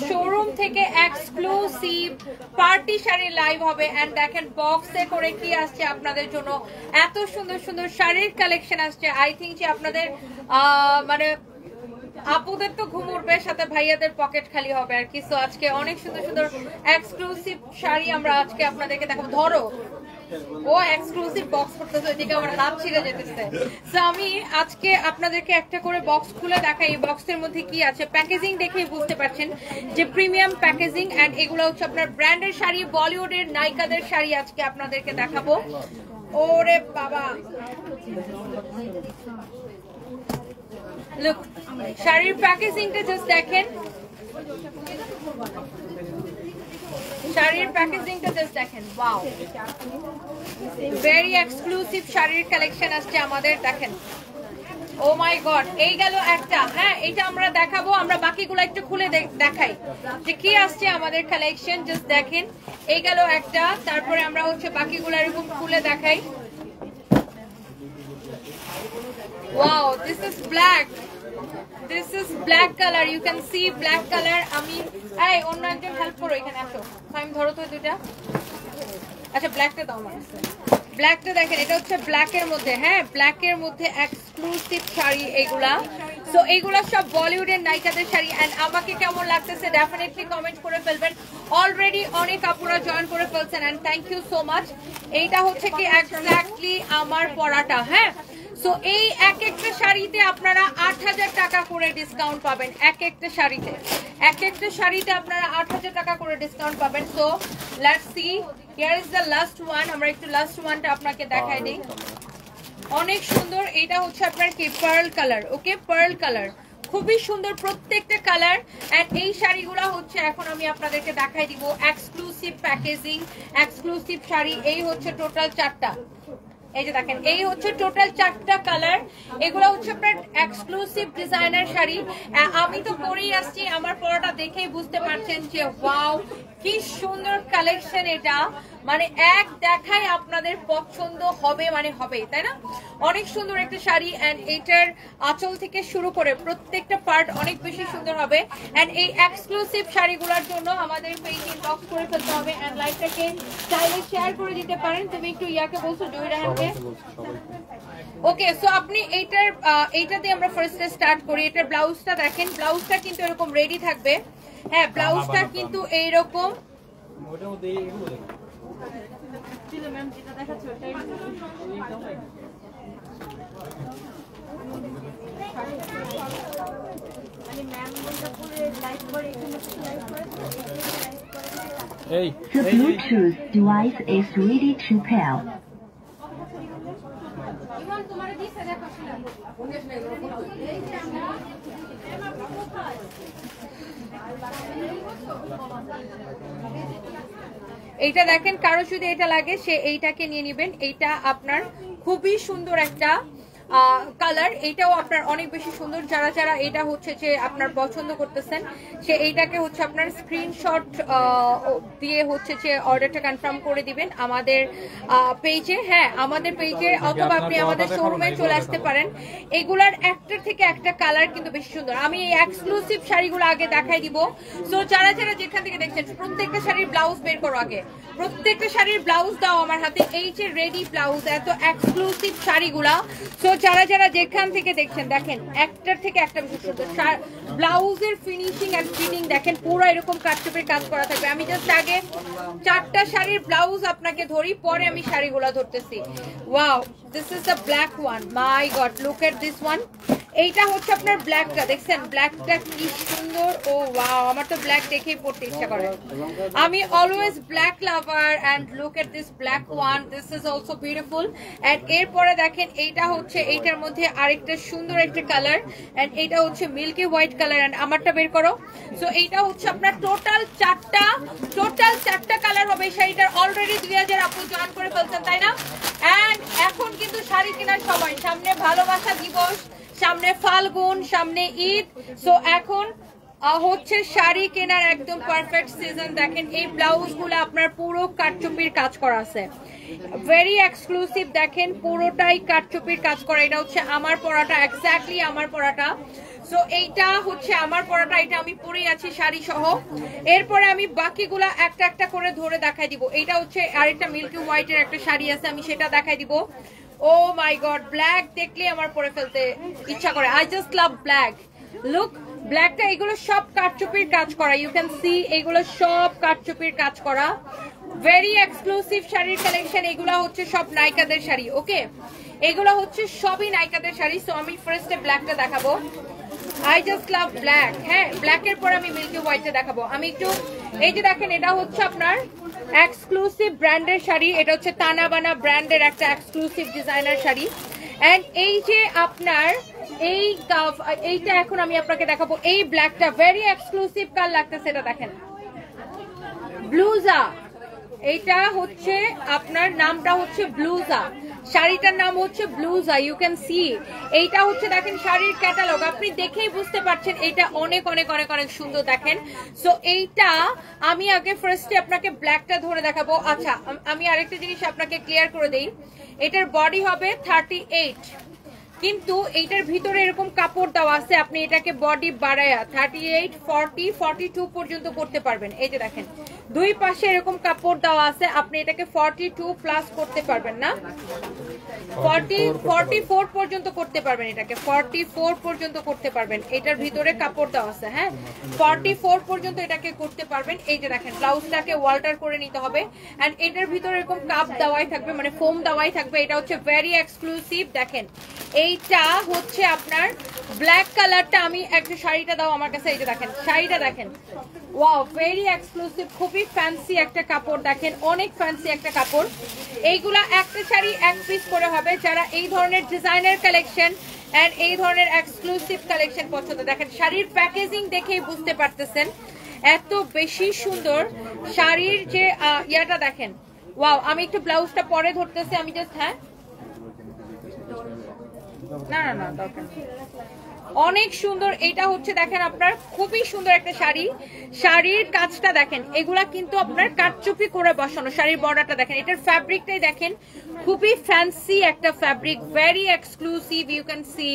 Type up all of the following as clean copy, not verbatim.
Showroom থেকে exclusive party sari live হবে and দেখেন বক্সে করে কি আসছে আপনাদের জন্য এত সুন্দর সুন্দর শাড়ির কালেকশন আসছে। আই থিঙ্ক যে আপনাদের মানে আপুদের তো ঘুম উঠবে, সাথে ভাইয়াদের পকেট খালি হবে আর কি। সো আজকে অনেক সুন্দর সুন্দর এক্সক্লুসিভ শাড়ি আমরা আজকে আপনাদেরকে দেখাবো। ধরো ও এক্সক্লুসিভ বক্স করতেছে, ওইদিকে আমার হাত ছিঁড়ে যেতেছে। সো আমি আজকে আপনাদেরকে একটা করে বক্স খুলে দেখাই এই বক্সের মধ্যে কি আছে। প্যাকেজিং দেখেই বুঝতে পারছেন যে প্রিমিয়াম প্যাকেজিং এন্ড এগুলো হচ্ছে আপনার ব্র্যান্ডের শাড়ি, বলিউডের নায়িকাদের শাড়ি আজকে আপনাদেরকে দেখাবো। ওরে বাবা, লুক শাড়ির প্যাকেজিংটা জাস্ট দেখেন, শাড়ির প্যাকেজিংটা জাস্ট দেখেন। ওয়াও, ভেরি এক্সক্লুসিভ শাড়ির কালেকশন আসছে আমাদের। দেখেন, ও মাই গড, এই গেল একটা। হ্যাঁ, এটা আমরা দেখাবো, আমরা বাকিগুলো একটু খুলে দেখাই যে কি আসছে আমাদের কালেকশন। জাস্ট দেখেন, এই গেল একটা, তারপরে আমরা হচ্ছে বাকিগুলো এরকম খুলে দেখাই। Wow, this is black. This is black color. You can see black color. আমি এই অন্য একজন হেল্প করো, এখানে আসো। আমি ধরো তো দুটা। আচ্ছা, ব্ল্যাকটা দাও আমার কাছে। ব্ল্যাকটা দেখেন, এটা হচ্ছে ব্ল্যাকের মধ্যে। হ্যাঁ, ব্ল্যাকের মধ্যে এক্সক্লুসিভ শাড়ি এইগুলা। সো এইগুলা সব বলিউডের নায়িকাদের শাড়ি এন্ড আমাকে কেমন লাগতেছে ডেফিনেটলি কমেন্ট করে ফেলবেন। অলরেডি অনেক আপুরা জয়েন করে ফেলছেন and thank you so much. এইটা হচ্ছে কি এক্স্যাক্টলি আমার পরাটা। হ্যাঁ, সো এই এক একটা শাড়িতে আপনারা ৮০০০ টাকা করে ডিসকাউন্ট পাবেন। এক একটা শাড়িতে আপনারা ৮০০০ টাকা করে ডিসকাউন্ট পাবেন। So let's see, here is the last one. আমরা একটু লাস্ট ওয়ানটা আপনাকে দেখাই দিই। অনেক সুন্দর, এটা হচ্ছে আপনার কি পার্ল কালার। ওকে, পার্ল কালার খুবই সুন্দর প্রত্যেকটা কালার। এন্ড এই শাড়িগুলো হচ্ছে এখন আমি আপনাদেরকে দেখাই দিব এক্সক্লুসিভ প্যাকেজিং, এক্সক্লুসিভ শাড়ি। এই হচ্ছে টোটাল 4টা। এই যে দেখেন, এই হচ্ছে টোটাল 4টা কালার। এগুলো হচ্ছে আপনার এক্সক্লুসিভ ডিজাইনার শাড়ি। আমি তো পরেই আসছি, আমার পরাটা দেখেই বুঝতে পারছেন যে ওয়াও কি সুন্দর কালেকশন। এটা মানে এক দেখায় আপনাদের পছন্দ হবে, মানে হবে, তাই না? অনেক সুন্দর একটা শাড়ি এন্ড এটার আঁচল থেকে শুরু করে প্রত্যেকটা পার্ট অনেক বেশি সুন্দর হবে। এন্ড এই এক্সক্লুসিভ শাড়িগুলোর জন্য আমাদের পেজে ইনবক্স করে ফেলতে হবে এন্ড লাইভটাকে চাইলে শেয়ার করে দিতে পারেন। তুমি একটু ইয়াকে বলছো, জয়রাহানকে। ওকে, সো আপনি এইটা দিয়ে আমরা ফার্স্টে স্টার্ট করি। এটার ব্লাউজটা দেখেন, ব্লাউজটা কিন্তু এরকম রেডি থাকবে। হ্যাঁ, ব্লাউজটা কিন্তু এইরকম। The Bluetooth device is ready to pair. এইটা দেখেন, কারো যদি এটা লাগে সে এইটাকে নিয়ে নেবেন। এইটা আপনার খুবই সুন্দর একটা কালার। এইটাও আপনার অনেক বেশি সুন্দর। যারা যারা এটা হচ্ছে যে আপনার পছন্দ করতেছেন সে এইটাকে হচ্ছে আপনার স্ক্রিনশট দিয়ে হচ্ছে যে অর্ডারটা কনফার্ম করে দিবেন আমাদের পেজে। হ্যাঁ, আমাদের পেজে, অথবা আপনি আমাদের শোরুমে চলে আসতে পারেন। এগুলার একটার থেকে একটা কালার কিন্তু বেশি সুন্দর। আমি এই এক্সক্লুসিভ শাড়িগুলো আগে দেখাই দিব। সো যারা যারা যেখান থেকে দেখছেন, প্রত্যেকটা শাড়ির ব্লাউজ বের করো আগে। প্রত্যেকটা শাড়ির ব্লাউজ দাও আমার হাতে। এই যে রেডি ব্লাউজ, এত এক্সক্লুসিভ শাড়িগুলা। সো যারা যারা যেখান থেকে দেখছেন, দেখেন একটার থেকে একটা বেশি সুন্দর। ব্লাউজের ফিনিশিং এন্ড ফিটিং দেখেন, পুরো এরকম কাটচুপের কাজ করা থাকবে। আমি জাস্ট আগে 4টা শাড়ির ব্লাউজ আপনাকে ধরি, পরে আমি শাড়িগুলো ধরতেছি। Wow, this is the black one. My God, look at this one. এইটা হচ্ছে আপনার ব্ল্যাকটা, দেখছেন ব্ল্যাকটা কি সুন্দর। ও ওয়াও, আমার তো ব্ল্যাক দেখেই পড়তে ইচ্ছা করে। আমি always black lover and look at this black one. This is also beautiful. And এরপরে দেখেন, এইটা হচ্ছে এইটার মধ্যে আরেকটা সুন্দর একটা কালার এন্ড এইটা হচ্ছে মিল্কি হোয়াইট কালার। এন্ড আমারটা বের করো। সো এইটা হচ্ছে আপনার টোটাল 4টা কালার হবে। শাড়িটার অলরেডি 2000 আপু জয়েন করে ফেলছেন, তাই না? এন্ড এখন কিন্তু শাড়ি কেনার সময়, সামনে ভালোবাসা দিবস, সামনে ফাল্গুন, সামনে ঈদ। সো এখন হচ্ছে শাড়ি কেনার একদম পারফেক্ট সিজন। দেখেন এই ব্লাউজগুলো আপনার পুরো কাটচুপির কাজ করা আছে, ভেরি এক্সক্লুসিভ। দেখেন পুরোটাই কাটচুপির কাজ করা। এটা হচ্ছে আমার পরাটা, এক্স্যাক্টলি আমার পরাটা। সো এইটা হচ্ছে আমার পরাটা, এটা আমি পরেই আছি শাড়ি সহ। এরপরে আমি বাকিগুলা একটা একটা করে ধরে দেখাই দিব। এইটা হচ্ছে আরেকটা মিল্কি হোয়াইটের একটা শাড়ি আছে, আমি সেটা দেখাই দিব। ও মাই গড, ব্ল্যাক দেখলে আমার পরে ফেলতে ইচ্ছা করে। I just love black. Look, ব্ল্যাকটা এগুলো সব কারচুপির কাজ করা, ইউ ক্যান সি এগুলো সব কারচুপির কাজ করা, ভেরি এক্সক্লুসিভ শাড়ির কালেকশন। এগুলো হচ্ছে সব নায়িকাদের শাড়ি, ওকে, এগুলো হচ্ছে সবই নায়িকাদের শাড়ি। সো আমি ফার্স্টে ব্ল্যাকটা দেখাবো। I just love black. হ্যাঁ, ব্ল্যাকের পরে আমি মিল্কি হোয়াইটটা দেখাবো। আমি একটু, এই যে দেখেন, এটা হচ্ছে আপনার এক্সক্লুসিভ ব্র্যান্ডের শাড়ি, এটা হচ্ছে তানাবানা ব্র্যান্ডের একটা এক্সক্লুসিভ ডিজাইনার শাড়ি। এন্ড এই যে আপনার এইটা এখন আমি আপনাকে দেখাবো, এই ব্ল্যাকটা ভেরি এক্সক্লুসিভ কার লাগতেছে, এটা দেখেন, ব্লুজা। এইটা হচ্ছে আপনার নামটা হচ্ছে ব্লুজা, শাড়িটার নাম হচ্ছে ব্লুজা, ইউ ক্যান সি। এইটা হচ্ছে দেখেন শাড়ির ক্যাটালগ, আপনি দেখেই বুঝতে পারছেন এটা অনেক অনেক অনেক অনেক সুন্দর দেখেন। সো এইটা আমি আগে ফার্স্টে আপনাকে ব্ল্যাকটা ধরে দেখাবো। আচ্ছা, আমি আরেকটা জিনিস আপনাকে ক্লিয়ার করে দেই, এটার বডি হবে 38, কিন্তু এইটার ভিতরে এরকম কাপড় দেওয়া আছে, আপনি এটাকে বডি বাড়ায়া 38, 40, 42 পর্যন্ত করতে পারবেন। এই যে দেখেন দুই পাশে এরকম কাপড় দেওয়া আছে, আপনি এটাকে 42 প্লাস করতে পারবেন, না 44 পর্যন্ত করতে পারবেন, এটাকে 44 পর্যন্ত করতে পারবেন। এটার ভিতরে কাপড় দেওয়া আছে, হ্যাঁ, 44 পর্যন্ত এটাকে করতে পারবেন। এই যে দেখেন ব্লাউজটাকে ওয়াল্টার করে নিতে হবে, এন্ড এটার ভিতরে এরকম কাপ দেওয়াই থাকবে, মানে ফোম দেওয়াই থাকবে। এটা হচ্ছে ভেরি এক্সক্লুসিভ। দেখেন এইটা হচ্ছে আপনার ব্ল্যাক কালারটা, আমি একটা শাড়িটা দাও আমার কাছে, এই যে দেখেন শাড়িটা দেখেন, ওয়াও, ভেরি এক্সক্লুসিভ, খুবই ফ্যান্সি একটা কাপড়, দেখেন অনেক ফ্যান্সি একটা কাপড়। এইগুলা একটা শাড়ি এক পিস করে হবে, যারা এই ধরনের ডিজাইনার কালেকশন এন্ড এই ধরনের এক্সক্লুসিভ কালেকশন পছন্দ। দেখেন শাড়ির প্যাকেজিং দেখেই বুঝতে পারতেছেন এত বেশি সুন্দর শাড়ির যে ইয়াটা দেখেন, ওয়াও। আমি একটু ব্লাউজটা পরে ধরতেছি, আমি জাস্ট, হ্যাঁ, না না না দরকার নেই, অনেক সুন্দর। এটা হচ্ছে দেখেন আপনার খুবই সুন্দর একটা শাড়ি, শাড়ির কাজটা দেখেন, এগুলা কিন্তু আপনার কাটচুপি করে বসানো। শাড়ির বর্ডারটা দেখেন, এটার ফ্যাব্রিকটাই দেখেন, খুবই ফ্যান্সি একটা fabric, very exclusive, you can see.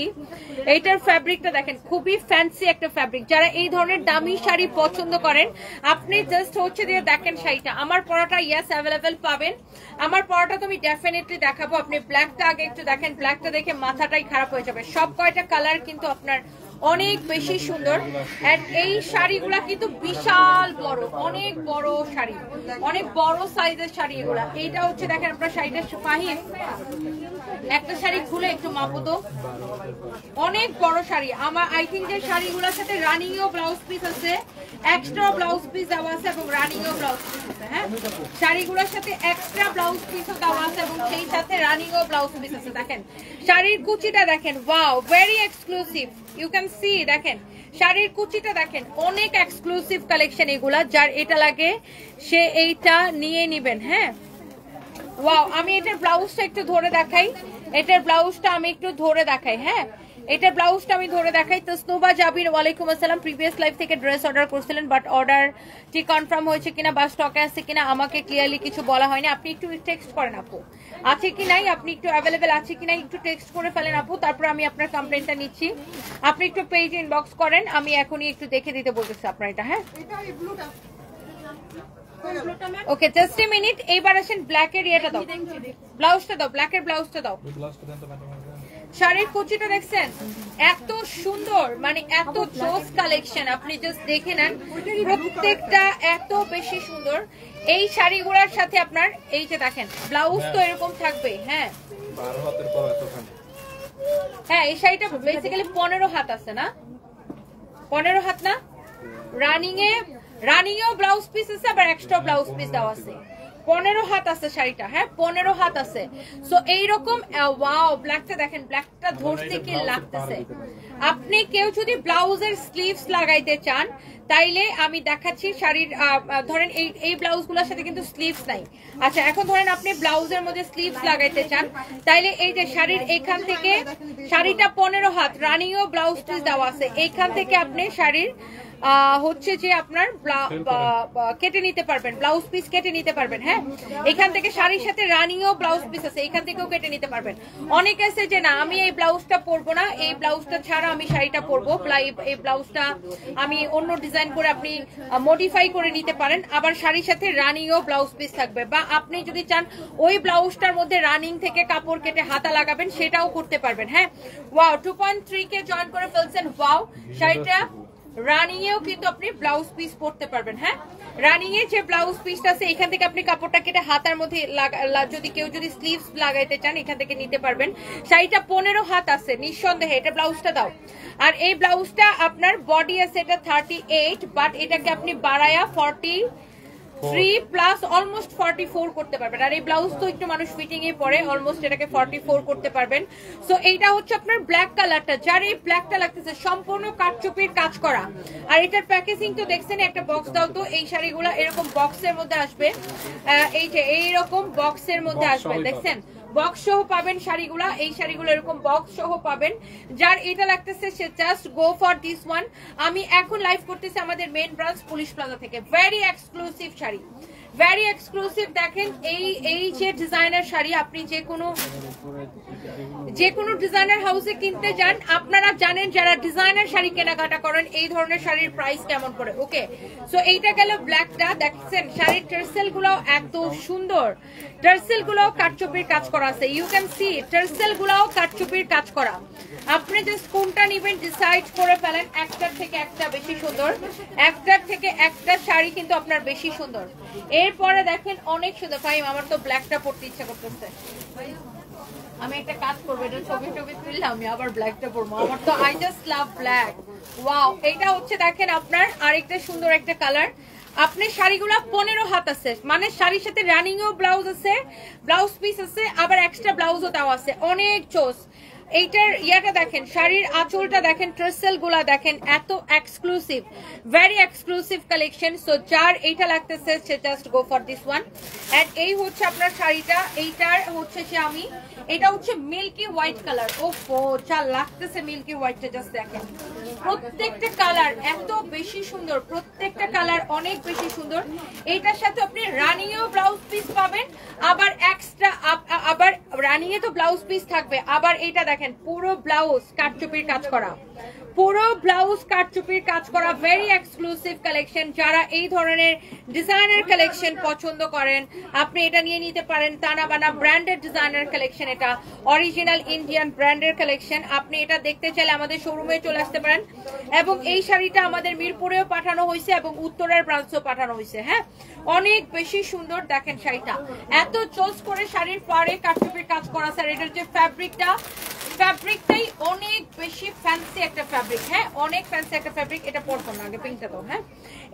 এইটার ফ্যাব্রিকটা দেখেন, খুবই ফ্যান্সি একটা ফ্যাব্রিক। যারা এই ধরনের দামি শাড়ি পছন্দ করেন, আপনি জাস্ট হচ্ছে দিয়ে দেখেন শাড়িটা। আমার পরাটা ইয়েস অ্যাভেলেবেল পাবেন, আমার পরাটা তো আমি ডেফিনেটলি দেখাবো। আপনি ব্ল্যাকটা আগে একটু দেখেন, ব্ল্যাকটা দেখে মাথাটাই খারাপ হয়ে যাবে। সব কয়টা কালার কিন্তু আপনার অনেক বেশি সুন্দর, এন্ড এই শাড়িগুলা কিন্তু বিশাল বড়, অনেক বড় শাড়ি, অনেক বড় সাইজের শাড়ি এগুলা। এইটা হচ্ছে দেখেন আপনার শাড়িটা, ফাহিম একটা শাড়ি খুলে একটু মাপো তো, অনেক বড় শাড়ি। আমার আই থিঙ্ক যে শাড়িগুলোর সাথে রানিং ও ব্লাউজ পিস আছে, এক্সট্রা ব্লাউজ পিস দেওয়া আছে এবং রানিং ও ব্লাউজ পিস আছে। হ্যাঁ, শাড়িগুলোর সাথে এক্সট্রা ব্লাউজ পিসও দেওয়া আছে এবং সেই সাথে রানিং ও ব্লাউজ পিস আছে। দেখেন শাড়ির কুচিটা দেখেন, wow, very exclusive, you can see. দেখেন শাড়ির কুচিটা দেখেন, অনেক এক্সক্লুসিভ কালেকশন এগুলা। যার এটা লাগে সে এইটা নিয়ে নিবেন। হ্যাঁ, ওয়াও। আমি এটার ব্লাউজটা একটু ধরে দেখাই, এটার ব্লাউজটা আমি একটু ধরে দেখাই। হ্যাঁ, এটার ব্লাউজটা আমি ধরে দেখাই। তো স্নোবা জাবির, ওয়ালাইকুম আসসালাম। প্রিভিয়াস লাইভ থেকে ড্রেস অর্ডার করছিলেন, বাট অর্ডারটি কনফার্ম হয়েছে কিনা বা স্টকে আছে কিনা আমাকে ক্লিয়ারলি কিছু বলা হয়নি। আপনি একটু টেক্সট করেন আপু, আছে কি নাই, আপনি একটু অ্যাভেলেবেল আছে কিনা একটু টেক্সট করে ফেলেন আপু, তারপর আমি আপনার কমপ্লেনটা নিচ্ছি। আপনি একটু পেজ ইনবক্স করেন, আমি এখনই একটু দেখে দিতে বলতেছি আপনার এটা। হ্যাঁ, ওকে, জাস্ট এ মিনিট। এইবার আসেন ব্ল্যাকের ইয়েটা দাও, ব্লাউজটা দাও, ব্ল্যাকের ব্লাউজটা দাও। শাড়ির কুচিটা দেখছেন এত সুন্দর, মানে এত জোস কালেকশন, আপনি জাস্ট দেখে নেন, প্রত্যেকটা এত বেশি সুন্দর। এই শাড়িগুলোর সাথে আপনার এই যে দেখেন ব্লাউজ তো এরকম থাকবে। হ্যাঁ, হ্যাঁ, এই শাড়িটা বেসিক্যালি 15 হাত আছে, না 15 হাত না, রানিং এও ব্লাউজ পিস আছে, আবার এক্সট্রা ব্লাউজ পিস দেওয়া আছে। 15 হাত আছে শাড়িটা। হ্যাঁ, 15 হাত আছে। সো এইরকম, ওয়াও, ব্ল্যাকটা দেখেন, ব্ল্যাকটা ধরতে কি লাগতেছে। আপনি কেউ যদি ব্লাউজের স্লিভস লাগাইতে চান তাইলে আমি দেখাচ্ছি শাড়ির, ধরেন এই ব্লাউজগুলোর সাথে কিন্তু স্লিভস নাই। আচ্ছা, এখন ধরেন আপনি ব্লাউজের মধ্যে স্লিভস লাগাইতে চান, তাইলে এই যে শাড়ির এইখান থেকে, শাড়িটা 15 হাত, রানিং ও ব্লাউজ পিস দেওয়া আছে, এইখান থেকে আপনি শাড়ির হচ্ছে যে আপনার কেটে নিতে পারবেন, ব্লাউজ পিস কেটে নিতে পারবেন। হ্যাঁ, এখান থেকে শাড়ির সাথে রানিংও ব্লাউজ পিস আছে, এখান থেকেও কেটে নিতে পারবেন। অনেকে আছে যে না আমি এই ব্লাউজটা পরবো না, এই ব্লাউজটা ছাড়া আমি শাড়িটা পরবো, এই ব্লাউজটা আমি অন্য ডিজাইন করে আপনি মডিফাই করে নিতে পারেন। আবার শাড়ির সাথে রানিংও ব্লাউজ পিস থাকবে, বা আপনি যদি চান ওই ব্লাউজটার মধ্যে রানিং থেকে কাপড় কেটে হাতা লাগাবেন সেটাও করতে পারবেন। হ্যাঁ, ওয়াও 2.3 কে জয়েন করে ফেলছেন। ওয়াও, শাড়িটা রানিং এও কিন্তু আপনি ব্লাউজ পিস পরতে পারবেন। হ্যাঁ, রানিং এ যে ব্লাউজ পিসটা আছে এখান থেকে আপনি কাপড়টা কেটে হাতার মধ্যে যদি কেউ যদি স্লিভস লাগাইতে চান এখান থেকে নিতে পারবেন। শাড়িটা 15 হাত আছে নিঃসন্দেহে। এটা ব্লাউজটা দাও। আর এই ব্লাউজটা আপনার বডি আছে এটা 38, বাট এটাকে আপনি বাড়ায়া 43 প্লাস অলমোস্ট 44 করতে পারবেন। আর এই ব্লাউজ তো একটু মানুষ ফিটিং এ পরে, অলমোস্ট এটাকে 44 করতে পারবেন। সো এইটা হচ্ছে আপনার ব্ল্যাক কালারটা, যার এই ব্ল্যাকটা লাগতেছে সম্পূর্ণ কাটচুপির কাজ করা। আর এটার প্যাকেজিং তো দেখছেন, একটা বক্স দাও তো। এই শাড়িগুলো এরকম বক্সের মধ্যে আসবে, এই যে এইরকম বক্সের মধ্যে আসবে, দেখছেন বক্স সহ পাবেন শাড়িগুলা। এই শাড়িগুলো এরকম বক্স সহ পাবেন। যার এটা লাগতেছে সে just go for this one. আমি এখন লাইভ করতেছি আমাদের মেইন ব্রাঞ্চ পুলিশ প্লাজা থেকে। Very exclusive sari, very exclusive. দেখেন এই যে ডিজাইনার শাড়ি, আপনি যে কোনো ডিজাইনার হাউসে কিনতে যান, আপনারা জানেন যারা ডিজাইনার শাড়ি কেনাকাটা করেন এই ধরনের শাড়ির প্রাইস কেমন পড়ে। ওকে, সো এইটা গেল ব্ল্যাকটা। দেখছেন শাড়ির টার্সেল গুলো এত সুন্দর, টার্সেল গুলো কাটচুপির কাজ করা আছে। ইউ ক্যান সি টার্সেল গুলো কাটচুপির কাজ করা। আপনি জাস্ট কোনটা নিবেন ডিসাইড করে ফেলেন। একটার থেকে একটা বেশি সুন্দর, একটার থেকে একটা শাড়ি কিন্তু আপনার বেশি সুন্দর। এরপরে দেখেন অনেক সুন্দর। ভাই আমার তো ব্ল্যাকটা পরতে ইচ্ছা করতেছে। আমি একটা কাজ করবো, এটা ছবি তুললে আমি আবার ব্ল্যাকটা পরবো। আমার তো I just love black. Wow, এটা হচ্ছে দেখেন আপনার আরেকটা সুন্দর একটা কালার। আপনার শাড়িগুলো 15 হাত আছে, মানে শাড়ির সাথে রানিং ও ব্লাউজ আছে, ব্লাউজ পিস আছে, আবার এক্সট্রা ব্লাউজও দেওয়া আছে। অনেক চোস। এইটার ইয়াটা দেখেন, শাড়ির আঁচলটা দেখেন, ট্রেসেল গুলা দেখেন, এত exclusive, very exclusive collection. So যার এইটা লাগতেছে সে just go for this one. And এই হচ্ছে আপনার শাড়িটা, এইটার হচ্ছে যে এটা হচ্ছে মিল্কি হোয়াইট কালার। ওফো, যা লাগতেছে মিল্কি হোয়াইটটা, জাস্ট দেখেন প্রত্যেকটা কালার এত বেশি সুন্দর, প্রত্যেকটা কালার অনেক বেশি সুন্দর। এইটার সাথে আপনি রানিংয়েও ব্লাউজ পিস পাবেন, আবার এক্সট্রা আবার রানিংয়ে তো ব্লাউজ পিস থাকবে, আবার এইটা দেখেন পুরো ব্লাউজ কাটচুপির কাজ করা, পুরো ব্লাউজ কাটচুপির কাজ করা। Very exclusive collection. যারা এই ধরনের ডিজাইনার কালেকশন পছন্দ করেন আপনি এটা নিয়ে নিতে পারেন। তানা বানা ব্র্যান্ডেড ডিজাইনার কালেকশন, এটা অরিজিনাল ইন্ডিয়ান ব্র্যান্ডের কালেকশন। আপনি এটা দেখতে চাইলে আমাদের শোরুমে চলে আসতে পারেন। এবং এই শাড়িটা আমাদের মিরপুরেও পাঠানো হয়েছে এবং উত্তরের ব্রাঞ্চেও পাঠানো হয়েছে। হ্যাঁ, অনেক বেশি সুন্দর। দেখেন শাড়িটা এত চোস করে শাড়ির পরে কাটচুপির কাজ করা। স্যার এটার যে ফ্যাব্রিকটাই অনেক বেশি ফ্যান্সি একটা ফ্যাব্রিক। হ্যাঁ, অনেক ফ্যান্সি একটা ফ্যাব্রিক। এটা পরতাম না, আগে পিঙ্কটা দাও। হ্যাঁ,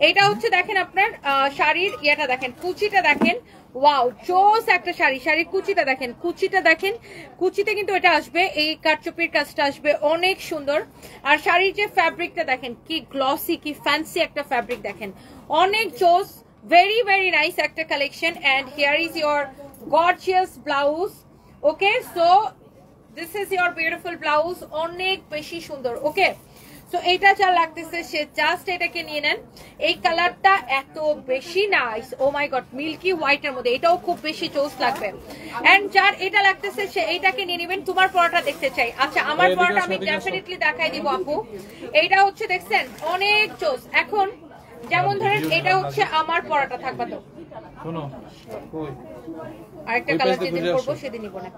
এটা হচ্ছে দেখেন আপনার শাড়ির ইয়েটা দেখেন, কুচিটা দেখেন। ওয়াও, চোস একটা শাড়ি। শাড়ির কুচিটা দেখেন, কুচিতে কিন্তু এটা আসবে, এই কাটচুপির কাজটা আসবে, অনেক সুন্দর। আর শাড়ির যে ফ্যাব্রিকটা দেখেন কি গ্লসি, কি ফ্যান্সি একটা ফ্যাব্রিক দেখেন, অনেক চোস। ভেরি ভেরি নাইস একটা collection. And here is your gorgeous blouse. Okay, so this is your beautiful blouse, অনেক বেশি সুন্দর। ওকে, সো এইটা যা লাগতেছে সে জাস্ট এটাকে নিয়ে নেন। এই কালারটা এত বেশি নাইস, ও মাই গড, মিল্কি হোয়াইটের মধ্যে, এটাও খুব বেশি চোস লাগবে। এন্ড যার এটা লাগতেছে সে এইটাকে নিয়ে নেবেন। তোমার পরোটা দেখতে চাই। আচ্ছা, আমার পরোটা আমি ডেফিনেটলি দেখাই দিব আপু। এইটা হচ্ছে দেখছেন অনেক চোস। এখন যেমন ধরেন এটা হচ্ছে আমার পরোটা, থাকবা তো আরেকটা কালার যেদিন করবো সেদিন নিব না।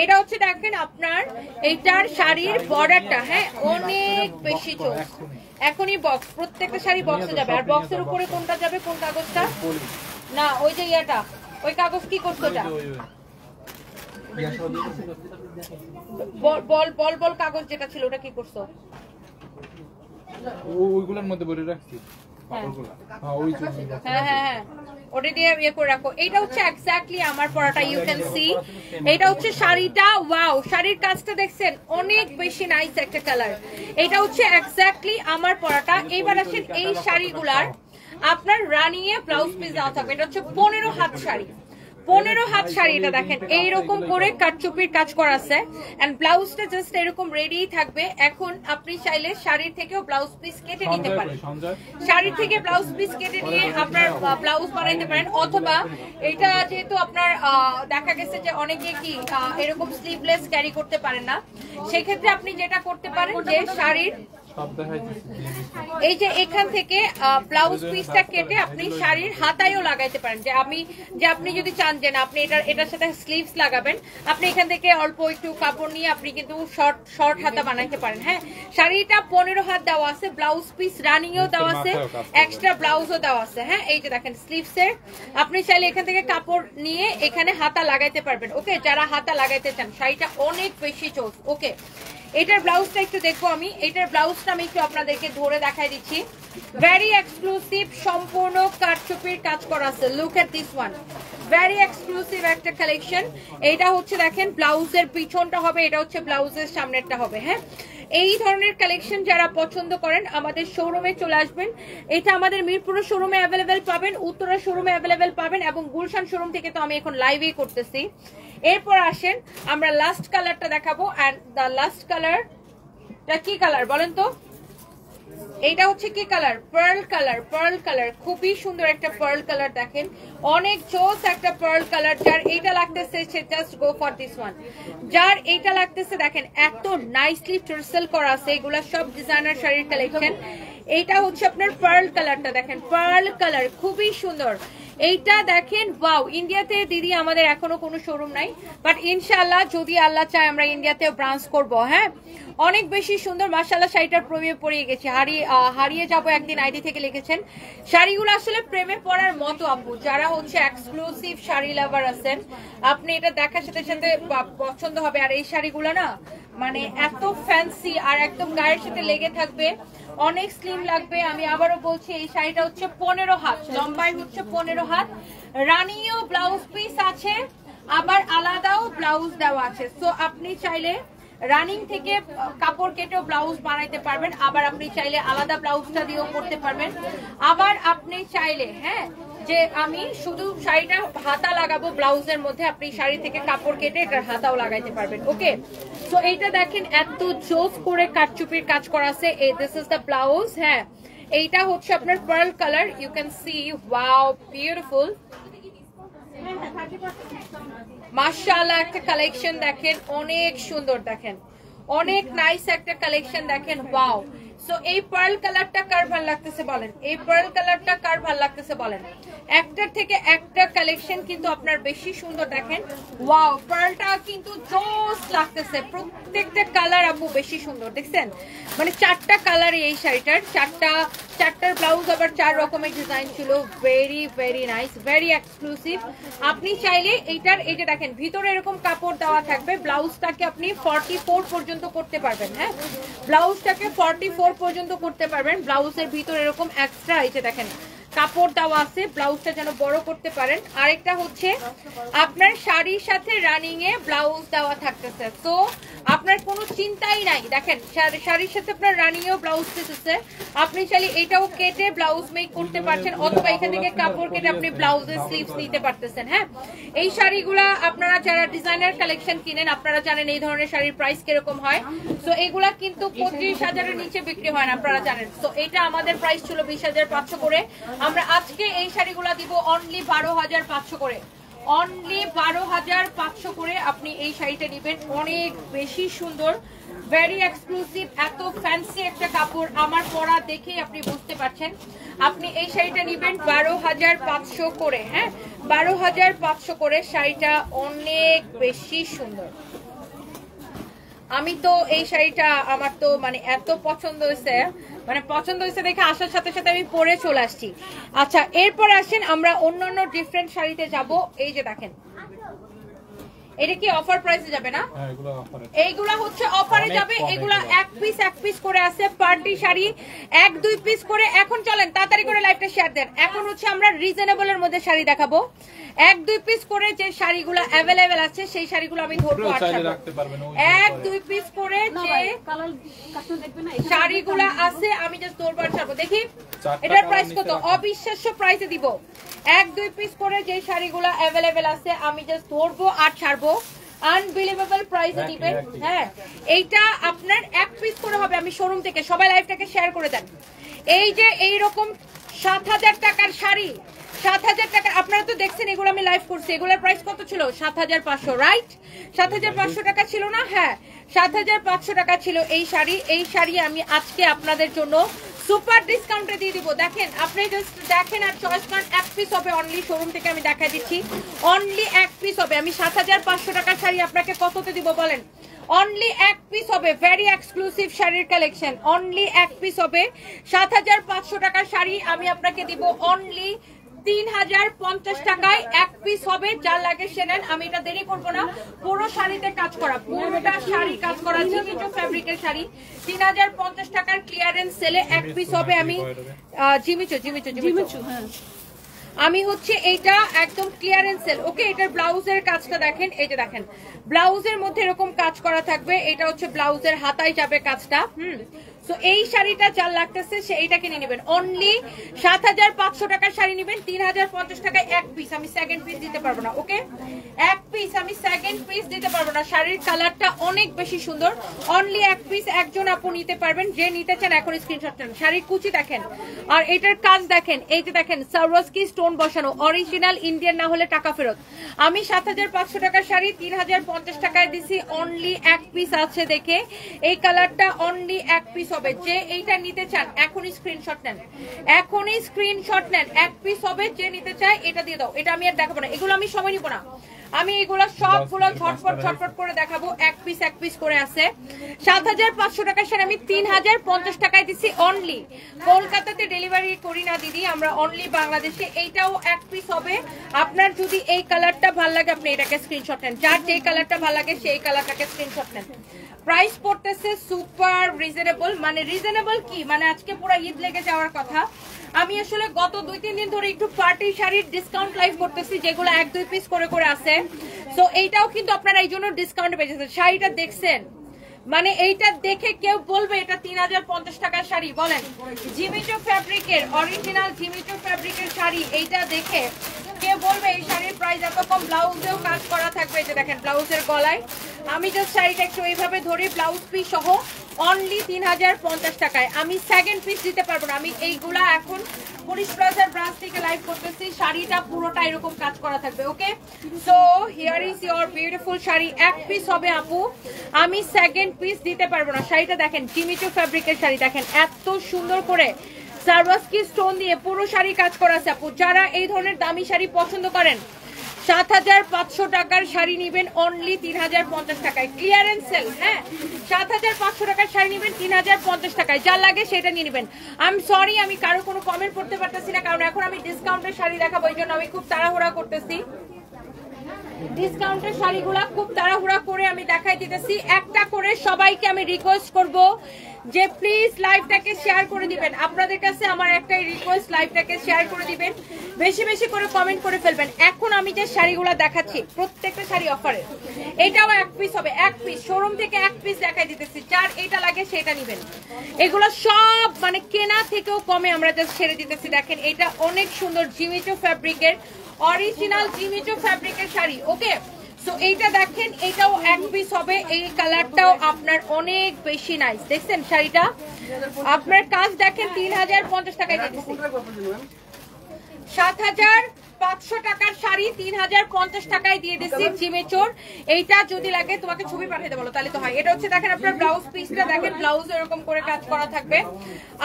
এটা হচ্ছে দেখেন আপনার এইটার শাড়ির বর্ডারটা, হ্যাঁ অনেক বেশি চোস। এখনই বক্স, প্রত্যেকটা শাড়ি বক্সে যাবে। আর বক্সের উপরে কোনটা যাবে, কোন কাগজটা না, ওই যে ইয়াটা, ওই কাগজ কি করছো এটা, বল বল কাগজ যেটা ছিল ওটা কি করছো? ওইগুলোর মধ্যে ভরে রাখছি। হ্যাঁ, ওটা দিয়ে ইয়ে করে রাখো। এটা হচ্ছে এক্স্যাক্টলি আমার পরাটা, ইউ ক্যান সি। এটা হচ্ছে শাড়িটা। ওয়াও, শাড়ির কাজটা দেখছেন অনেক বেশি নাইস একটা কালার। এটা হচ্ছে এক্স্যাক্টলি আমার পরাটা। এইবার আসেন এই শাড়িগুলার আপনার রানিয়ে ব্লাউজ পিস দেওয়া থাকবে। এটা হচ্ছে 15 হাত শাড়ি, 15 হাত শাড়ি। এটা দেখেন এইরকম করে কাটচুপির কাজ করা আছে এন্ড ব্লাউজটা জাস্ট এরকম রেডি থাকবে। এখন আপনি চাইলে শাড়ির থেকেও ব্লাউজ পিস কেটে নিতে পারেন, শাড়ির থেকে ব্লাউজ পিস কেটে নিয়ে আপনার ব্লাউজ বানাইতে পারেন। অথবা এটা যেহেতু আপনার দেখা গেছে যে অনেকে কি এরকম স্লিভলেস ক্যারি করতে পারেন না, সেক্ষেত্রে আপনি যেটা করতে পারেন যে শাড়ির এই যে এখান থেকে ব্লাউজ পিসটা কেটে আপনি শাড়ির হাতায়ও লাগাইতে পারেন। যে আপনি যদি চান যে না আপনি এটার সাথে স্লিভস লাগাবেন, আপনি এখান থেকে অল্প একটু কাপড় নিয়ে আপনি কিন্তু শর্ট হাতা বানাইতে পারেন। হ্যাঁ, শাড়িটা 15 হাত দেওয়া আছে, ব্লাউজ পিস রানিংও দেওয়া আছে, এক্সট্রা ব্লাউজও দেওয়া আছে। হ্যাঁ, এই যে দেখেন স্লিভসের আপনি চাইলে এখান থেকে কাপড় নিয়ে এখানে হাতা লাগাইতে পারবেন। ওকে, যারা হাতা লাগাইতে চান, শাড়িটা অনেক বেশি চোস। ওকে, এটার ব্লাউজটা একটু দেখবো আমি, এটার ব্লাউজটা আমি একটু আপনাদেরকে ধরে দেখাই দিচ্ছি। ভেরি এক্সক্লুসিভ, সম্পূর্ণ কাটচুপির কাজ করা আছে। Look at this one, very exclusive একটা কালেকশন। এটা হচ্ছে দেখেন ব্লাউজের পিছনটা হবে, এটা হচ্ছে ব্লাউজের সামনেরটা হবে। হ্যাঁ, এই ধরনের কালেকশন যারা পছন্দ করেন আমাদের শোরুমে চলে আসবেন। এটা আমাদের মিরপুর শোরুমে অ্যাভেলেবেল পাবেন, উত্তরা শোরুমে অ্যাভেলেবেল পাবেন এবং গুলশান শোরুম থেকে তো আমি এখন লাইভেই করতেছি। এরপর আসেন আমরা লাস্ট কালারটা দেখাবো। এন্ড দ্য লাস্ট কালারটা কি কালার বলেন তো? এইটা হচ্ছে কি colour? Pearl colour. Pearl colour খুবই সুন্দর একটা পার্ল কালার, দেখেন অনেক জোস একটা পার্ল কালার। যার এইটা লাগতেছে সে just go for this one. যার এইটা লাগতেছে দেখেন এত নাইসলি টার্সেল করা আছে, এগুলা সব ডিজাইনার শাড়ির কালেকশন। এইটা হচ্ছে আপনার পার্ল কালারটা, দেখেন পার্ল কালার খুবই সুন্দর। এইটা দেখেন ওয়াও, ইন্ডিয়াতে দিদি আমাদের এখনো কোনো শোরুম নাই, বাট ইনশাআল্লাহ যদি আল্লাহ চায় আমরা ইন্ডিয়াতেও ব্রাঞ্চ করব। হ্যাঁ, অনেক বেশি সুন্দর মাশাআল্লাহ। শাড়িটার প্রেমে পড়িয়ে গেছি, হারিয়ে যাবো একদিন আইডি থেকে লিখেছেন। শাড়িগুলো আসলে প্রেমে পড়ার মতো আপু, যারা হচ্ছে এক্সক্লুসিভ শাড়ি লাভার আছেন আপনি এটা দেখার সাথে সাথে পছন্দ হবে। আর এই শাড়িগুলো না মানে এত ফ্যান্সি আর একদম গায়ের সাথে লেগে থাকবে, অনেক স্লিম লাগবে। আমি আবারও বলছি এই শাড়িটা হচ্ছে 15 হাত, লম্বায় হচ্ছে 15 হাত, রানিও ব্লাউজ পিস আছে, আবার আলাদাও ব্লাউজ দেওয়া আছে। সো আপনি চাইলে রানিং থেকে কাপড় কেটেও ব্লাউজ বানাইতে পারবেন, আবার আপনি চাইলে আলাদা ব্লাউজটা দিয়েও করতে পারবেন। আবার আপনি চাইলে হ্যাঁ যে আমি শুধু শাড়িটা হাতা লাগাবো ব্লাউজের মধ্যে, আপনি শাড়ি থেকে কাপড় কেটে এটার হাতাও লাগাইতে পারবেন। ওকে, সো এইটা দেখেন এত জোস করে কাটচুপির কাজ করা আছে। This is the blouse. হ্যাঁ, এইটা হচ্ছে আপনার pearl colour, you can see wow beautiful মাশাআল্লাহ। একটা কালেকশন দেখেন অনেক সুন্দর, দেখেন অনেক নাইস একটা কালেকশন দেখেন ওয়াও। সো এই পার্ল কালারটা কার ভালো লাগতেছে বলেন? এই পার্ল কালারটা কার ভালো লাগতেছে বলেন? একটার থেকে একটা কালেকশন কিন্তু আপনার বেশি সুন্দর, দেখেন ওয়াও পার্লটা কিন্তু জোস লাগতেছে। প্রত্যেকটা কালার আপু বেশি সুন্দর, দেখছেন মানে 4টা কালারে এই শাড়িটার, চারটার ব্লাউজ আবার 4 রকমের ডিজাইন ছিল। Very very nice, very exclusive. আপনি চাইলে এইটার এই যে দেখেন ভিতরে এরকম কাপড় দেওয়া থাকবে, ব্লাউজটাকে আপনি 44 পর্যন্ত করতে পারবেন। হ্যাঁ, ব্লাউজটাকে 44 পর্যন্ত করতে পারবেন। ব্লাউজের ভিতরে এরকম এক্সট্রা এই যে দেখেন কাপড় দেওয়া আছে, ব্লাউজটা যেন বড় করতে পারেন। আরেকটা হচ্ছে আপনার শাড়ির সাথে রানিং এ ব্লাউজ দেওয়া থাকতেছে, তো আপনার কোনো চিন্তাই নাই। দেখেন শাড়ির সাথে আপনার রানিং এও ব্লাউজ দিতেছে, আপনি চাইলে এটাও কেটে ব্লাউজ মেক করতে পারছেন, অথবা এখান থেকে কাপড় কেটে আপনি ব্লাউজের স্লিভস নিতে পারতেছেন। হ্যাঁ, এই শাড়িগুলা আপনারা যারা ডিজাইনার কালেকশন কিনেন আপনারা জানেন এই ধরনের শাড়ির প্রাইস কিরকম হয়। তো এগুলা কিন্তু 25,000-এর নিচে বিক্রি হয় না, আপনারা জানেন। তো এটা আমাদের প্রাইস ছিল 20,500 করে, আমরা আজকে এই শাড়িগুলা দিব অনলি 12,500 করে, অনলি 12,500 করে আপনি এই শাড়িটা নেবেন। অনেক বেশি সুন্দর, ভেরি এক্সক্লুসিভ, এত ফ্যান্সি একটা কাপড়, আমার পরা দেখেই আপনি বুঝতে পারছেন। আপনি এই শাড়িটা নেবেন 12,500 করে। হ্যাঁ, 12,500 করে শাড়িটা অনেক বেশি সুন্দর। আমি তো এই শাড়িটা আমার তো মানে এত পছন্দ হয়েছে, মানে পছন্দ হয়েছে দেখে আসার সাথে সাথে আমি পরে চলে আসছি। আচ্ছা, এরপর আসেন আমরা অন্যান্য ডিফারেন্ট শাড়িতে যাব। এই যে দেখেন এটা কি অফার প্রাইসে যাবে না? এইগুলা হচ্ছে অফারে যাবে, এগুলা এক পিস করে আছে। পার্টি শাড়ি 1-2 পিস করে। এখন চলেন তাড়াতাড়ি করে লাইভটা শেয়ার দেন। এখন হচ্ছে আমরা রিজনেবলের মধ্যে শাড়ি দেখাবো। 1-2 পিস করে যে শাড়িগুলো অ্যাভেলেবেল আছে সেই শাড়িগুলো আমি ধরবো। 1-2 পিস করে যে শাড়িগুলো আছে আমি জাস্ট ধরবো আর ছাড়বো। দেখি এটার প্রাইস কত, অবিশ্বাস্য প্রাইসে দিব। 1-2 পিস করে যে শাড়িগুলো অ্যাভেলেবেল আছে আমি জাস্ট ধরবো আর ছাড়বো। আনবিলিভেবল প্রাইসে দিবেন। হ্যাঁ, এইটা আপনার 1 পিস করে হবে। আমি শোরুম থেকে, সবাই লাইভটাকে শেয়ার করে দেন। এই যে এইরকম 7000 টাকার শাড়ি, 7000 টাকা আপনারা তো দেখছেন, এগুলো আমি লাইভ করছি। এগুলোর প্রাইস কত ছিল? 7500, রাইট? 7500 টাকা ছিল না? হ্যাঁ, 7500 টাকা ছিল এই শাড়ি। এই শাড়ি আমি আজকে আপনাদের জন্য সুপার ডিসকাউন্টে দিয়ে দিব। দেখেন, আপনি জাস্ট দেখেন আর চয়েস করেন। 1 পিস হবে অনলি, শোরুম থেকে আমি দেখাই দিচ্ছি। অনলি 1 পিস হবে। আমি 7500 টাকার শাড়ি আপনাকে কততে দিব বলেন? অনলি 1 পিস হবে। ভেরি এক্সক্লুসিভ শাড়ির কালেকশন। অনলি 1 পিস হবে। 7500 টাকার শাড়ি আমি আপনাকে দিব অনলি 3050 টাকায়। 1 পিস হবে। যার লাগে সে নেন। আমি এটা দেরি করবো না। পুরো শাড়িতে কাজ করা, পুরোটা শাড়ি কাজ করা জিমিচু ফ্যাব্রিকের শাড়ি। 3050 টাকার ক্লিয়ারেন্স সেলে 1 পিস হবে। আমি জিমিচু হ্যাঁ, আমি হচ্ছে এইটা একদম ক্লিয়ারেন্স সেল। ওকে, এটার ব্লাউজের কাজটা দেখেন। এই যে দেখেন, ব্লাউজের মধ্যে এরকম কাজ করা থাকবে। এটা হচ্ছে ব্লাউজের হাতায় যাবে কাজটা। সো এই শাড়িটা যার লাগতেছে সে এইটাকে নিয়ে নেবেন। অনলি 7500 টাকার শাড়ি নেবেন 3050 টাকায় 1 পিস। আমি সেকেন্ড পিস দিতে পারবো না। ওকে, 1 পিস আমি সেকেন্ড পিস দিতে পারবো না। শাড়ির কালারটা অনেক বেশি সুন্দর। অনলি 1 পিস একজন আপু নিতে পারবেন। যে নিতে চান এখন স্ক্রিনশট নেন। শাড়ির কুচি দেখেন আর এটার কাজ দেখেন। এই যে দেখেন, সারওয়াস্কি স্টোন বসানো, অরিজিনাল ইন্ডিয়ান না হলে টাকা ফেরত। আমি 7500 টাকার শাড়ি 3050 টাকায় দিছি। অনলি 1 পিস আছে দেখে এই কালারটা অনলি 1 পিস হবে। যে এইটা নিতে চান এখনই স্ক্রিনশট নেন, এখনই স্ক্রিনশট নেন। 1 পিস হবে। যে নিতে চায় এটা দিয়ে দাও। এটা আমি আর দেখাবো না, এগুলো আমি সময় নিব না। আমি এগুলো সবগুলো ঝটপট করে দেখাবো। 1 পিস করে আছে। 7500 টাকার শাড়ি আমি 3050 টাকায় দিচ্ছি অনলি। কলকাতাতে ডেলিভারি করি না দিদি, আমরা অনলি বাংলাদেশে। এইটাও 1 পিস হবে। আপনার যদি এই কালারটা ভালো লাগে আপনি এটাকে স্ক্রিনশট নেন। যার যেই কালারটা ভালো লাগে সেই কালারটাকে স্ক্রিনশট নেন। প্রাইস পড়তেছে সুপার রিজনেবল। মানে রিজনেবল কি, মানে আজকে পুরো ঈদ লেগে যাওয়ার কথা। আমি আসলে গত 2-3 দিন ধরে একটু পার্টি শাড়ির ডিসকাউন্ট লাইভ করতেছি, যেগুলো 1-2 পিস করে আছে। সো এইটাও কিন্তু আপনারা এই জন্য ডিসকাউন্ট পেয়েছেন। শাড়িটা দেখছেন, মানে এইটা দেখে কেউ বলবে এটা 3050 টাকার শাড়ি? বলেন, জিমিচু ফ্যাব্রিকের, অরিজিনাল জিমিচু ফ্যাব্রিকের শাড়ি। এইটা দেখে কেউ বলবে এই শাড়ির প্রাইস এত কম? ব্লাউজেও কাজ করা থাকবে। যে দেখেন ব্লাউজের গলায় আমি জাস্ট শাড়িটা একটু এইভাবে ধরি, ব্লাউজ পিস সহ অনলি 3050 টাকায়। আমি সেকেন্ড পিস দিতে পারবো না। আমি এইগুলা এখন পুলিশ প্লাজার ব্রাঞ্চ থেকে লাইভ করতেছি। শাড়িটা পুরোটা এরকম কাজ করা থাকবে। Okay, so here is your beautiful sari. 1 piece হবে আপু, আমি সেকেন্ড পিস দিতে পারবো না। শাড়িটা দেখেন, জিমিচু ফ্যাব্রিকের শাড়ি দেখেন, এত সুন্দর করে সারওয়াস্কি স্টোন দিয়ে পুরো শাড়ি কাজ করা আছে আপু। যারা এই ধরনের দামি শাড়ি পছন্দ করেন 7500 টাকার শাড়ি নিবেন অনলি 3050 টাকায়। Clearance sale. হ্যাঁ, 7500 টাকার শাড়ি নিবেন 3050 টাকায়। যা লাগে সেটা নিয়ে নেবেন। আই এম সরি, আমি কারো কোনো কমেন্ট করতে পারতেছি না, কারণ এখন আমি ডিসকাউন্টের শাড়ি দেখাবো। এই জন্য আমি খুব তাড়াহুড়া করতেছি। ডিসকাউন্টের শাড়িগুলা খুব তাড়াহুড়া করে আমি দেখাই দিতেছি। একটা করে সবাইকে আমি রিকোয়েস্ট করব যে প্লিজ লাইভটাকে শেয়ার করে দিবেন। আপনাদের কাছে আমার একটাই রিকোয়েস্ট, লাইভটাকে শেয়ার করে দিবেন, বেশি বেশি করে কমেন্ট করে ফেলবেন। এখন আমি যে শাড়িগুলো দেখাচ্ছি প্রত্যেকটা শাড়ি অফারে। এটাও 1 পিস হবে। 1 পিস, শোরুম থেকে 1 পিস দেখাই দিতেছি। যার এটা লাগে সেটা নেবেন। এগুলো সব মানে কেনা থেকেও কমে আমরা জাস্ট ছেড়ে দিতেছি। দেখেন, এটা অনেক সুন্দর জিমিচু ফ্যাব্রিকের, অরিজিনাল জিমিচু ফ্যাব্রিকের শাড়ি। ওকে, সো এইটা দেখেন, এটাও 1 পিস হবে। এই কালারটাও আপনার অনেক বেশি নাইস। দেখছেন শাড়িটা, আপনার কাজ দেখেন। 3050 টাকায় দিতেছি। 7500 টাকার শাড়ি 3050 টাকায় দিয়ে দিচ্ছি জিমিচুর। এইটা যদি লাগে তোমাকে ছবি পাঠাতে বলো তাহলে তো হয়। এটা হচ্ছে দেখেন আপনার ব্লাউজ পিসটা দেখেন, ব্লাউজ এরকম করে কাজ করা থাকবে।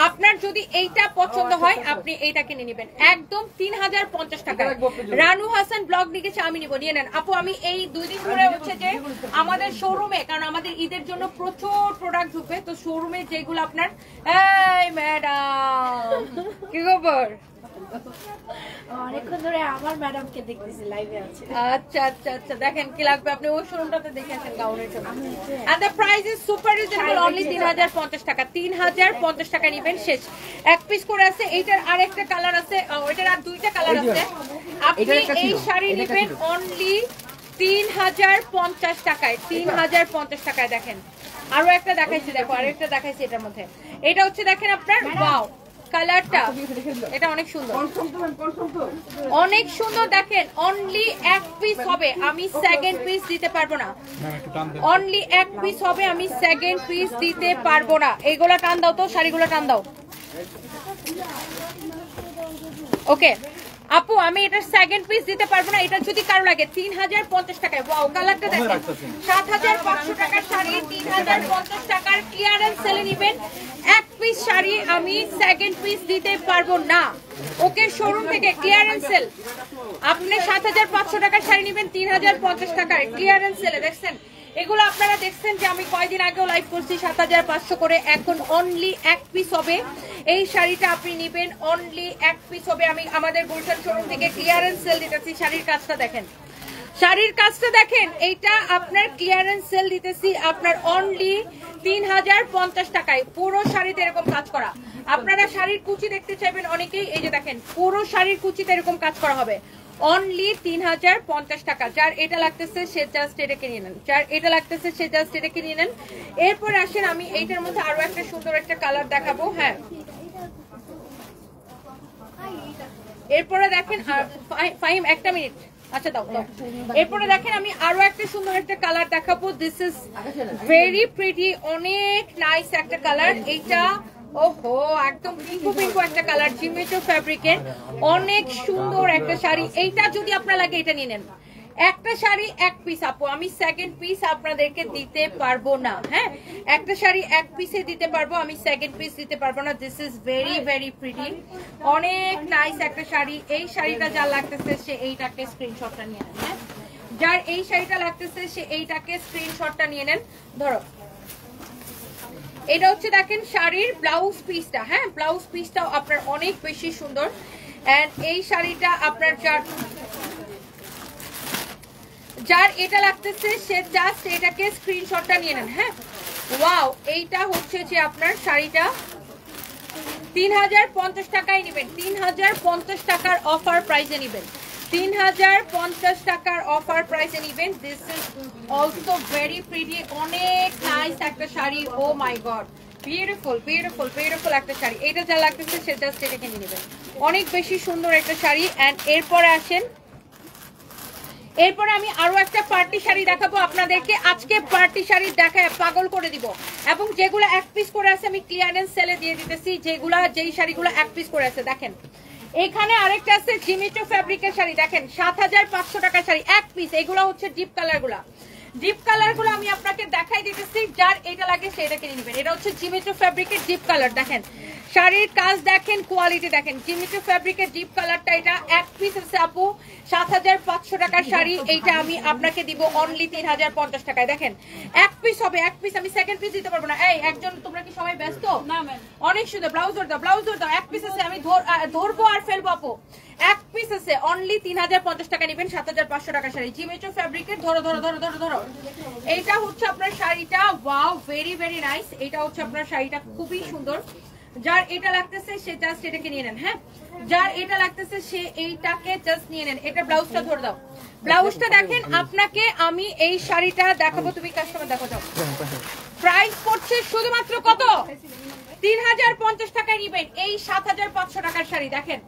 আপনার যদি এইটা পছন্দ হয় আপনি এইটা কিনে নেবেন একদম 3050 টাকা। রানু হাসান ব্লগ লিখেছে আমি নিব, নিয়ে নেন আপু। আমি এই 2 দিন ধরে হচ্ছে যে আমাদের শোরুমে, কারণ আমাদের ঈদের জন্য প্রচুর প্রোডাক্ট ঢুকবে, তো শোরুমে যেগুলো আপনার, এই ম্যাডাম কি খবর? অনেকক্ষণ ধরে আমার ম্যাডামকে দেখতেছি, লাইভে আছে। আচ্ছা আচ্ছা আচ্ছা, দেখেন কি লাগবে আপনি ওই শোরুমটাতে দেখে আসেন গাউনের জন্য। And the price is super reasonable, only 3050 টাকা। 3050 টাকা নেবেন, শেষ। 1 পিস করে আছে। এইটার আরেকটা কালার আছে, ওইটার আর 2টা কালার আছে। আপনি এই শাড়ি নেবেন অনলি 3050 টাকায়। 3050 টাকায়। দেখেন আরো একটা দেখাইছি, দেখো আরেকটা দেখাইছি এটার মধ্যে। এটা হচ্ছে দেখেন আপনার, ওয়াও কালারটা এটা অনেক সুন্দর, অনেক সুন্দর। দেখেন অনলি এক পিস হবে, আমি সেকেন্ড পিস দিতে পারবো না। অনলি এক পিস হবে, আমি সেকেন্ড পিস দিতে পারবো না। এইগুলা টান দাও তো, শাড়িগুলো টান দাও। ওকে আপু, আমি এটা সেকেন্ড পিস দিতে পারবো না। এটা যদি কারো লাগে 3050 টাকায়। ওয়াও, কালারটা দেখেন। 7500 টাকার শাড়ি 3050 টাকার ক্লিয়ারেন্স সেলে নেবেন। এক পিস শাড়ি আমি সেকেন্ড পিস দিতে পারবো না। ওকে, শোরুম থেকে ক্লিয়ারেন্স সেল। আপনি 7500 টাকার শাড়ি নেবেন 3050 টাকার ক্লিয়ারেন্স সেলে। দেখছেন এগুলো আপনারা দেখছেন যে আমি কয়দিন আগেও লাইভ করছি 7500 করে। এখন অনলি এক পিস হবে। এই শাড়িটা আপনি নেবেন, অনলি এক পিস হবে। আমি আমাদের গুলশান শোরুম থেকে ক্লিয়ারেন্স সেল দিতেছি। শাড়ির কাজটা দেখেন, শাড়ির কাজটা দেখেন। এইটা আপনার ক্লিয়ারেন্স সেল দিতেছি আপনার অনলি 3050 টাকায়। পুরো শাড়িতে এরকম কাজ করা। আপনারা শাড়ির কুচি দেখতে চাইবেন অনেকেই, এই যে দেখেন পুরো শাড়ির কুচিতে এরকম কাজ করা হবে। অনলি 3050 টাকা। যার এটা লাগতেছে সে জাস্ট এটা কিনে নেন, যার এটা লাগতেছে সে জাস্ট এটা কিনে নেন। এরপর আসেন আমি এইটার মধ্যে আরো একটা সুন্দর একটা কালার দেখাবো। হ্যাঁ, এরপরে দেখেন ফাহিম একটা মিনিট, আচ্ছা দাও দাও। এরপরে দেখেন আমি আরো একটা সুন্দর একটা কালার দেখাবো। দিস ইজ ভেরি প্রিটি, অনেক নাইস একটা কালার। এইটা ওহো একদম পিঙ্কু পিঙ্কু একটা কালার, জিমেটো ফ্যাব্রিকের অনেক সুন্দর একটা শাড়ি। এইটা যদি আপনার লাগে এটা নিয়ে নেন। একটা শাড়ি এক পিস আপু, আমি সেকেন্ড পিস আপনাদেরকে দিতে পারবো না। হ্যাঁ, একটা শাড়ি এক পিসে দিতে পারবো, আমি সেকেন্ড পিস দিতে পারবো না। This is very very pretty, অনেক নাইস একটা শাড়ি। এই শাড়িটা যার লাগতেছে সে এইটাকে স্ক্রিনশটটা নিয়ে নেন। হ্যাঁ, যার এই শাড়িটা লাগতেছে সে এইটাকে স্ক্রিনশটটা নিয়ে নেন। ধরো এটা হচ্ছে দেখেন শাড়ির ব্লাউজ পিসটা। হ্যাঁ, ব্লাউজ পিসটাও আপনার অনেক বেশি সুন্দর। এন্ড এই শাড়িটা আপনার যার এটা লাগতেছে সে জাস্ট এটাকে স্ক্রিনশটটা নিয়ে নেন। হ্যাঁ, ওয়াও, এইটা হচ্ছে যে আপনার শাড়িটা 3050 টাকায় নেবেন। 3050 টাকার অফার প্রাইসে নেবেন। 3050 টাকার অফার প্রাইসে নেবেন। This is also very pretty, অনেক নাইস একটা শাড়ি। ও মাই গড, বিউটিফুল বিউটিফুল বিউটিফুল একটা শাড়ি। এটা যা লাগতেছে সে জাস্ট এটা কিনে নেবেন। অনেক বেশি সুন্দর একটা শাড়ি। এন্ড এরপরে আসেন, এরপরে আমি আরো একটা পার্টি শাড়ি দেখাবো আপনাদেরকে। আজকে পার্টি শাড়ি দেখায় পাগল করে দিব। এবং যেগুলো এক পিস করে আছে আমি ক্লিয়ারেন্স সেলে দিয়ে দিতেছি। যেই শাড়িগুলো এক পিস করে আছে দেখেন। এখানে আরেকটা আছে জিমেটো ফ্যাব্রিকের শাড়ি, দেখেন 7500 টাকার শাড়ি এক পিস। এগুলো হচ্ছে ডিপ কালার গুলা। ডিপ কালার গুলো আমি আপনাকে দেখাই দিতেছি। যার এটা লাগে সেটা কিনে নেবেন। এটা হচ্ছে জিমেটো ফ্যাব্রিকের ডিপ কালার। দেখেন শাড়ির কাজ দেখেন, কোয়ালিটি দেখেন। জিমেটো ফ্যাব্রিকের ডিপ কালারটা এটা এক পিস আছে আপু 7500 টাকার শাড়ি। এইটা আমি আপনাকে দিব অনলি 3050 টাকায়। দেখেন এক পিস হবে, এক পিস। আমি সেকেন্ড পিস দিতে পারবো না। এই একজন, তোমরা কি সবাই ব্যস্ত? না ম্যাম, অনেক সুন্দর। ব্লাউজার দাও, ব্লাউজার দাও। এক পিস আছে, আমি ধরবো আর ফেলবো আপু। এক পিস আছে, অনলি 3050 টাকা নেবেন। 7500 টাকার শাড়ি জিমেটো ফ্যাব্রিকের। ধরো ধরো ধরো ধরো ধরো। এইটা হচ্ছে আপনার শাড়িটা। Wow, very very nice. এটা হচ্ছে আপনার শাড়িটা, খুবই সুন্দর। যার এটা লাগতেছে সে জাস্ট এটাকে নিয়ে নেন। হ্যাঁ, যার এটা লাগতেছে সে এইটাকে জাস্ট নিয়ে নেন। এটা ব্লাউজটা ধরে দাও। ব্লাউজটা দেখেন। আপনাকে আমি এই শাড়িটা দেখাবো, তুমি কাস্টমার দেখো যাও। প্রাইস পড়ছে শুধুমাত্র কত? 3050 টাকায় নিবেন এই 7500 টাকার শাড়ি। দেখেন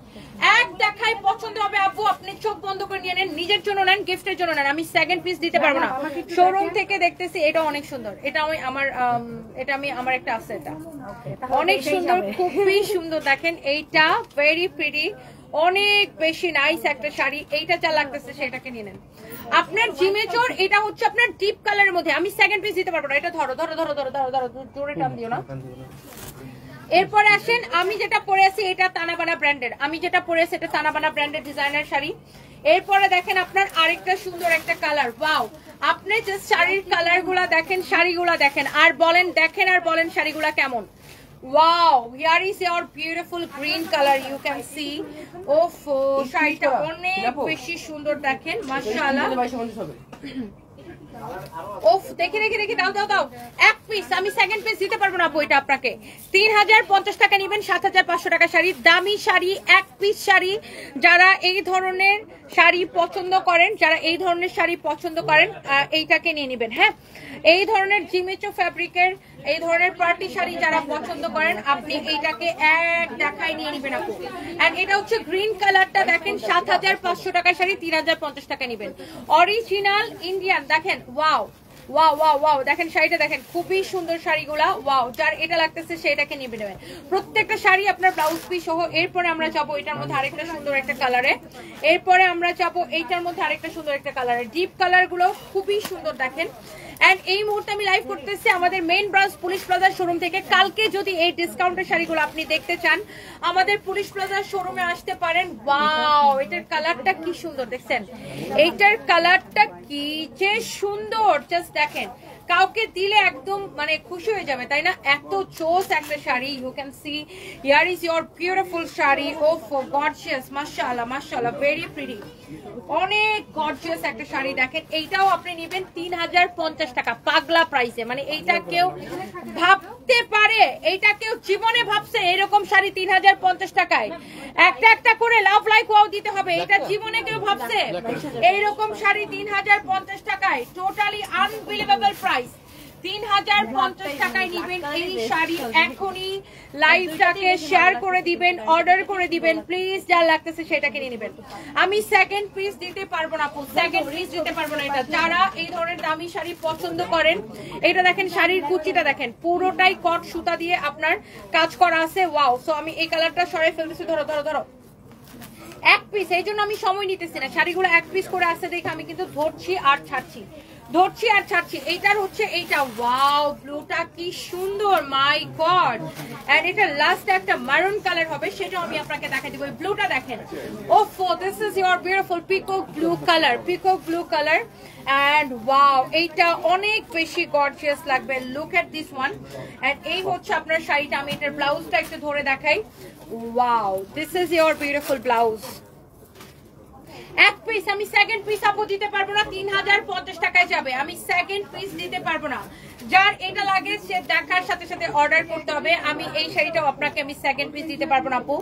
এক দেখায় পছন্দ হবে আপু, আপনি চোখ বন্ধ করে নিয়ে নেন। নিজের জন্য নেন, গিফটের জন্য নেন। আমি সেকেন্ড পিস দিতে পারবো না। শোরুম থেকে দেখতেছি এটা অনেক সুন্দর। এটা আমি আমার একটা আছে, এটা অনেক সুন্দর, খুবই সুন্দর। দেখেন এইটা ভেরি প্রিটি, অনেক বেশি নাইস একটা শাড়ি। এইটা যা লাগতেছে সেটাকে নিয়ে নেন। আপনার জিমেচোর এটা হচ্ছে আপনার ডিপ কালারের মধ্যে। আমি সেকেন্ড পিস দিতে পারবো না। এটা ধরো ধরো ধরো ধরো ধরো ধরো, জোরে টান দিও না। এরপরে আসেন, আমি যেটা পরে আছি এটা তানাবানা ব্র্যান্ডের। আমি যেটা পরে আছি এটা তানাবানা ব্র্যান্ডের ডিজাইনার শাড়ি। এরপরে দেখেন আপনার আরেকটা সুন্দর একটা কালার। ওয়াও, আপনি জাস্ট শাড়ির কালার গুলা দেখেন, শাড়িগুলা দেখেন আর বলেন, দেখেন আর বলেন শাড়িগুলা কেমন। Wow, here is your beautiful green color. You can see. ওফো, শাড়িটা অনেক বেশি সুন্দর। দেখেন মাশাআল্লাহ। ওফ, দেখে দেখে দেখে দাও দাও দাও। এক পিস, আমি সেকেন্ড পিস দিতে পারবো না আপু। এটা আপনাকে 3050 টাকা নেবেন। 7500 টাকা শাড়ি, দামি শাড়ি, এক পিস শাড়ি। যারা এই ধরনের শাড়ি পছন্দ করেন, যারা এই ধরনের শাড়ি পছন্দ করেন এইটাকে নিয়ে নেবেন। হ্যাঁ, এই ধরনের জিমেচো ফ্যাব্রিকের এই ধরনের পার্টি শাড়ি যারা পছন্দ করেন আপনি এইটাকে এক দেখায় নিয়ে নেবেন আপু। এন্ড এটা হচ্ছে গ্রিন কালারটা, দেখেন 7500 টাকার শাড়ি 3050 টাকা নেবেন। অরিজিনাল ইন্ডিয়ান, দেখেন ওয়াও ওয়াও ওয়াও ওয়াও, দেখেন শাড়িটা দেখেন, খুবই সুন্দর শাড়িগুলা, ওয়াও। যার এটা লাগতেছে সেটাকে নিয়ে নেবেন, প্রত্যেকটা শাড়ি আপনার ব্লাউজ পিস সহ। এরপরে আমরা যাবো এটার মধ্যে আরেকটা সুন্দর একটা কালারে, এরপরে আমরা যাবো এইটার মধ্যে আরেকটা সুন্দর একটা কালারে। ডিপ কালার গুলো খুবই সুন্দর দেখেন। এন্ড এই মুহূর্তে আমি লাইভ করতেছি আমাদের main branch police plaza showroom থেকে। কালকে যদি এই ডিসকাউন্টের শাড়িগুলো আপনি দেখতে চান আমাদের পুলিশ প্লাজা শোরুমে আসতে পারেন। ওয়াও, এটার কালারটা কি সুন্দর দেখছেন, এইটার কালারটা কি যে সুন্দর, জাস্ট দেখেন, কাউকে দিলে একদম মানে খুশি হয়ে যাবে, তাই না? এত চোস একটা sari. You can see here is your beautiful sari. ওফ গর্জিয়াস, মাশাআল্লাহ মাশাআল্লাহ, ভেরি প্রিটি, অনেক গর্জিয়াস একটা শাড়ি। দেখেন এইটাও আপনি নেবেন 3050 টাকা, পাগলা প্রাইসে। মানে এইটা কেউ ভাবতে পারে, এইটা কেউ জীবনে ভাবছে এরকম শাড়ি 3050 টাকায়? একটা একটা করে লাভ লাইক ওয়াও দিতে হবে। এটা জীবনে কেউ ভাবছে এইরকম শাড়ি 3050 টাকায়? Totally unbelievable price. 3050 টাকায় নিবেন এই শাড়ি। এখনই লাইভটাকে শেয়ার করে দিবেন, অর্ডার করে দিবেন প্লিজ, যা লাগতেছে সেটাকে নিয়ে নেবেন। আমি সেকেন্ড পিস দিতে পারবো না আপু, সেকেন্ড পিস দিতে পারবো না। এটা যারা এই ধরনের দামি শাড়ি পছন্দ করেন, এটা দেখেন শাড়ির কুচিটা দেখেন, পুরোটাই কট সুতা দিয়ে আপনার কাজ করা আছে। ওয়াও। সো আমি এই কালারটা সরাই ফেলতেছি, ধরো ধরো ধরো, এক পিস, এই জন্য আমি সময় নিতেছি না। শাড়িগুলো এক পিস করে আসছে দেখে আমি কিন্তু ধরছি আর ছাড়ছি, ধরছি আর ছাড়ছি। এইটার হচ্ছে এইটা, ওয়াও, ব্লুটা কি সুন্দর, মাই গড। এন্ড এটা লাস্ট একটা মারুন কালার হবে, সেটাও আমি আপনাকে দেখাই দিব। ব্লুটা দেখেন, ওফো, this is your beautiful peacock blue colour, peacock blue colour. And wow, এইটা অনেক বেশি গর্জিয়াস লাগবে। Look at this one. And এই হচ্ছে আপনার শাড়িটা। আমি এটার ব্লাউজটা একটু ধরে দেখাই। Wow, this is your beautiful blouse. এক পিস, আমি সেকেন্ড পিস আপু দিতে পারবো না, 3050 টাকায় যাবে। আমি সেকেন্ড পিস দিতে পারবো না। যার এটা লাগে সে দেখার সাথে সাথে অর্ডার করতে হবে। আমি এই শাড়িটাও আপনাকে আমি সেকেন্ড পিস দিতে পারবো না আপু।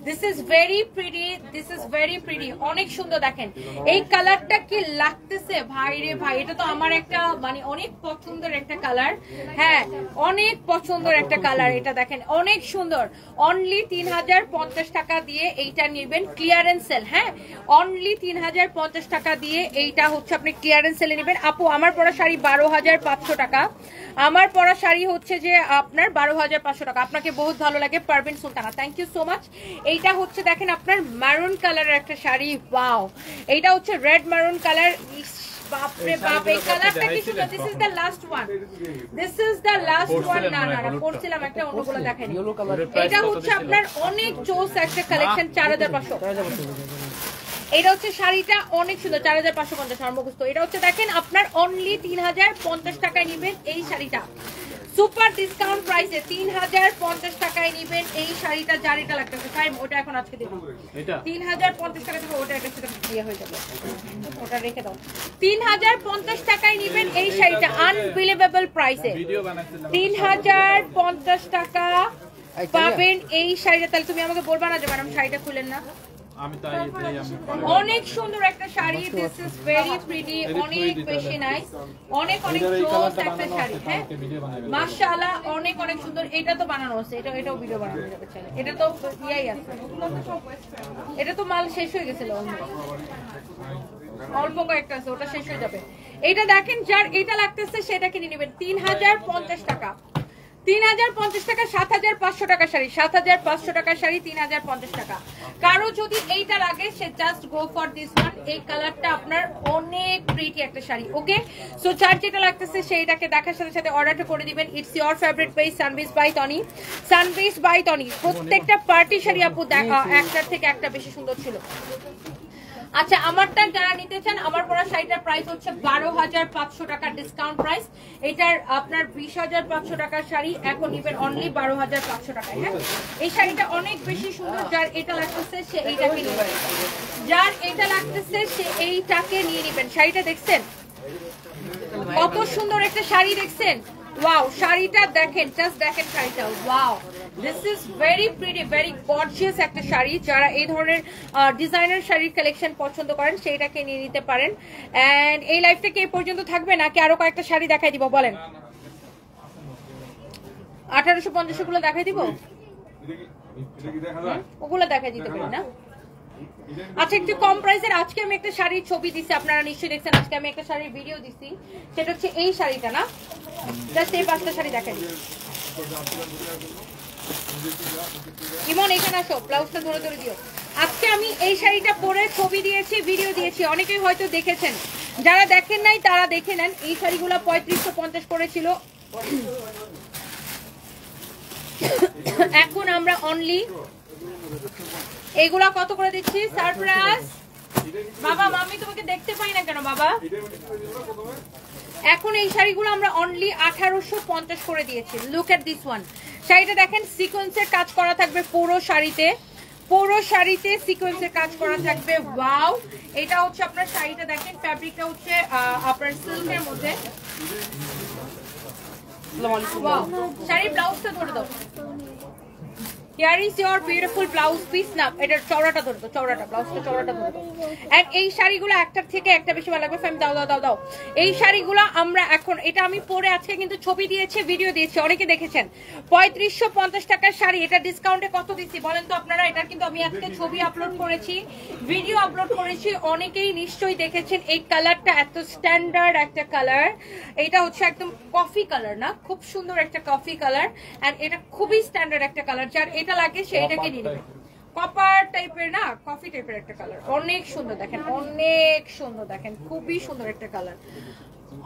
This is very pretty, this is very pretty, অনেক সুন্দর। দেখেন এই কালারটা কি লাগতেছে ভাই রে ভাই, এটা তো আমার একটা মানে অনেক পছন্দের একটা কালার। হ্যাঁ, অনেক পছন্দের একটা কালার। এটা দেখেন অনেক সুন্দর। অনলি 3050 টাকা দিয়ে এইটা নেবেন, ক্লিয়ারেন্স সেল। হ্যাঁ, অনলি 3050 টাকা দিয়ে এইটা হচ্ছে আপনি ক্লিয়ারেন্স সেলে নেবেন। আপু আমার পরা শাড়ি 12500 টাকা, আমার পরা শাড়ি হচ্ছে যে আপনার 12500 টাকা। আপনাকে বহুত ভালো লাগে, Parveen Sultana, thank you so much. এইটা হচ্ছে দেখেন আপনার মারুন কালারের একটা শাড়ি। ওয়াও, এইটা হচ্ছে রেড মারুন কালার। বাপরে বাপ, এই কালারটা কি সুন্দর। This is the last one, this is the last one. না না না, পড়ছিলাম একটা, অন্যগুলো দেখাইনি। এটা হচ্ছে আপনার অনেক চোস একটা কালেকশন, 4500। এটা হচ্ছে শাড়িটা অনেক সুন্দর, 4550 সর্বগুস্ত। এটা হচ্ছে দেখেন আপনার অনলি 3050 টাকায় নিবেন এই শাড়িটা, সুপার ডিসকাউন্ট প্রাইসে 3050 টাকায় নিবেন এই শাড়িটা। যার এটা লাগতেছে ফাইভ, ওটা এখন আজকে দিব 3050 টাকা থেকে, ওটা একটা সেটা দিয়ে হয়ে যাবে, ওটা রেখে দাও। 3050 টাকায় নিবেন এই শাড়িটা, আনবিলিভেবল প্রাইসে 3050 টাকা পাবেন এই শাড়িটা। তাহলে তুমি আমাকে বলবা না যে ম্যাডাম শাড়িটা খুলেন না? অনেক সুন্দর একটা sari, this is very pretty, অনেক বেশি নাইস, অনেক অনেক জোস একটা শাড়ি। হ্যাঁ মাশাআল্লাহ, অনেক অনেক সুন্দর। এটা তো বানানো আছে, এটাও ভিডিও বানানো যাবে, এটা তো ইয়াই আছে, এটা তো মাল শেষ হয়ে গেছিল, অল্প কয়েকটা আছে, ওটা শেষ হয়ে যাবে। এটা দেখেন যার এটা লাগতেছে সেটা কিনে নেবেন 3050 টাকা, 3050 টাকা। 7500 টাকা শাড়ি, 7500 টাকা শাড়ি 3050 টাকা। কারো যদি এইটা লাগে সে just go for this one. এই কালারটা আপনার অনেক প্রিটি একটা শাড়ি। ওকে, সো যার যেটা লাগতেছে সেইটাকে দেখার সাথে সাথে অর্ডারটা করে দিবেন। ইটস ইয়োর ফেভারিট পেজ সানবিস বাই তনি, সানবিস বাই তনি। প্রত্যেকটা পার্টি শাড়ি আপু দেখা একটার থেকে একটা বেশি সুন্দর ছিল। আচ্ছা, আমারটা যারা নিতে চান, আমার পরা শাড়িটার প্রাইস হচ্ছে 12500 টাকা ডিসকাউন্ট প্রাইস। এটার আপনার 20500 টাকার শাড়ি এখন নিবেন অনলি 12500 টাকায়। হ্যাঁ, এই শাড়িটা অনেক বেশি সুন্দর। যার এটা লাগতেছে সে এইটাকে নেবেন, যার এটা লাগতেছে সে এইটাকে নিয়ে নেবেন। শাড়িটা দেখছেন কত সুন্দর একটা শাড়ি, দেখছেন? ওয়াও, শাড়িটা দেখেন, জাস্ট দেখেন শাড়িটা। Wow, this is very pretty, very gorgeous একটা শাড়ি। যারা এই ধরনের ডিজাইনার শাড়ির কালেকশন পছন্দ করেন সেইটাকে নিয়ে নিতে পারেন। এন্ড এই লাইফটা কি এই পর্যন্ত থাকবে নাকি আরো কয়েকটা শাড়ি দেখাই দিব বলেন? 1850 গুলো দেখাই দিব, ওগুলো দেখাই দিতে পারি না। আচ্ছা একটু কম প্রাইসের আজকে আমি একটা শাড়ির ছবি দিছি, আপনারা নিশ্চয়ই দেখছেন। আজকে আমি একটা শাড়ির ভিডিও দিছি, সেটা হচ্ছে এই শাড়িটা না, জাস্ট এই 5টা শাড়ি দেখাই দিই। ইমন এখানে আসো, ব্লাউজটা ধরে ধরে দিও। আজকে আমি এই শাড়িটা পরে ছবি দিয়েছি, ভিডিও দিয়েছি, অনেকেই হয়তো দেখেছেন, যারা দেখেন নাই তারা দেখে নেন। এই শাড়িগুলো 3550 করেছিল, এখন আমরা অনলি এগুলা কত করে দিচ্ছি? সারপ্রাইজ বাবা, মামি তোমাকে দেখতে পাই না কেন বাবা? এখন এই শাড়িগুলো আমরা অনলি 1850 করে দিয়েছি। লুক এট দিস ওয়ান, শাড়িটা দেখেন সিকোয়েন্সের কাজ করা থাকবে পুরো শাড়িতে, পুরো শাড়িতে সিকোয়েন্সের কাজ করা থাকবে। ওয়াও, এটা হচ্ছে আপনার শাড়িটা দেখেন, ফ্যাব্রিকটা হচ্ছে আপনার সিল্কের মধ্যে। ওয়াও, শাড়ির ব্লাউজটা ধরে দাও। Here is your beautiful blouse piece. না এটা চওড়াটা ধরে দাও, চওড়াটা, ব্লাউজটা চওড়াটা ধরে দাও। এন্ড এই শাড়িগুলো একটার থেকে একটা বেশি ভালো লাগবে। ফ্যাম দাও দাও দাও দাও। এই শাড়িগুলো আমরা এখন, এটা আমি পরে আজকে কিন্তু ছবি দিয়েছি, ভিডিও দিয়েছি, অনেকে দেখেছেন। 3550 টাকার শাড়ি, এটা ডিসকাউন্টে কত দিচ্ছি বলেন তো আপনারা? এটা কিন্তু আমি আজকে ছবি আপলোড করেছি, ভিডিও আপলোড করেছি, অনেকেই নিশ্চয়ই দেখেছেন। এই কালারটা এত স্ট্যান্ডার্ড একটা কালার, এটা হচ্ছে একদম কফি কালার না, খুব সুন্দর একটা কফি কালার। এন্ড এটা খুবই স্ট্যান্ডার্ড একটা কালার, যার এটা লাগে সেইটাকে নিয়ে নেবেন। কপার টাইপের না, কফি টাইপের একটা কালার, অনেক সুন্দর দেখেন, অনেক সুন্দর দেখেন, খুবই সুন্দর একটা কালার,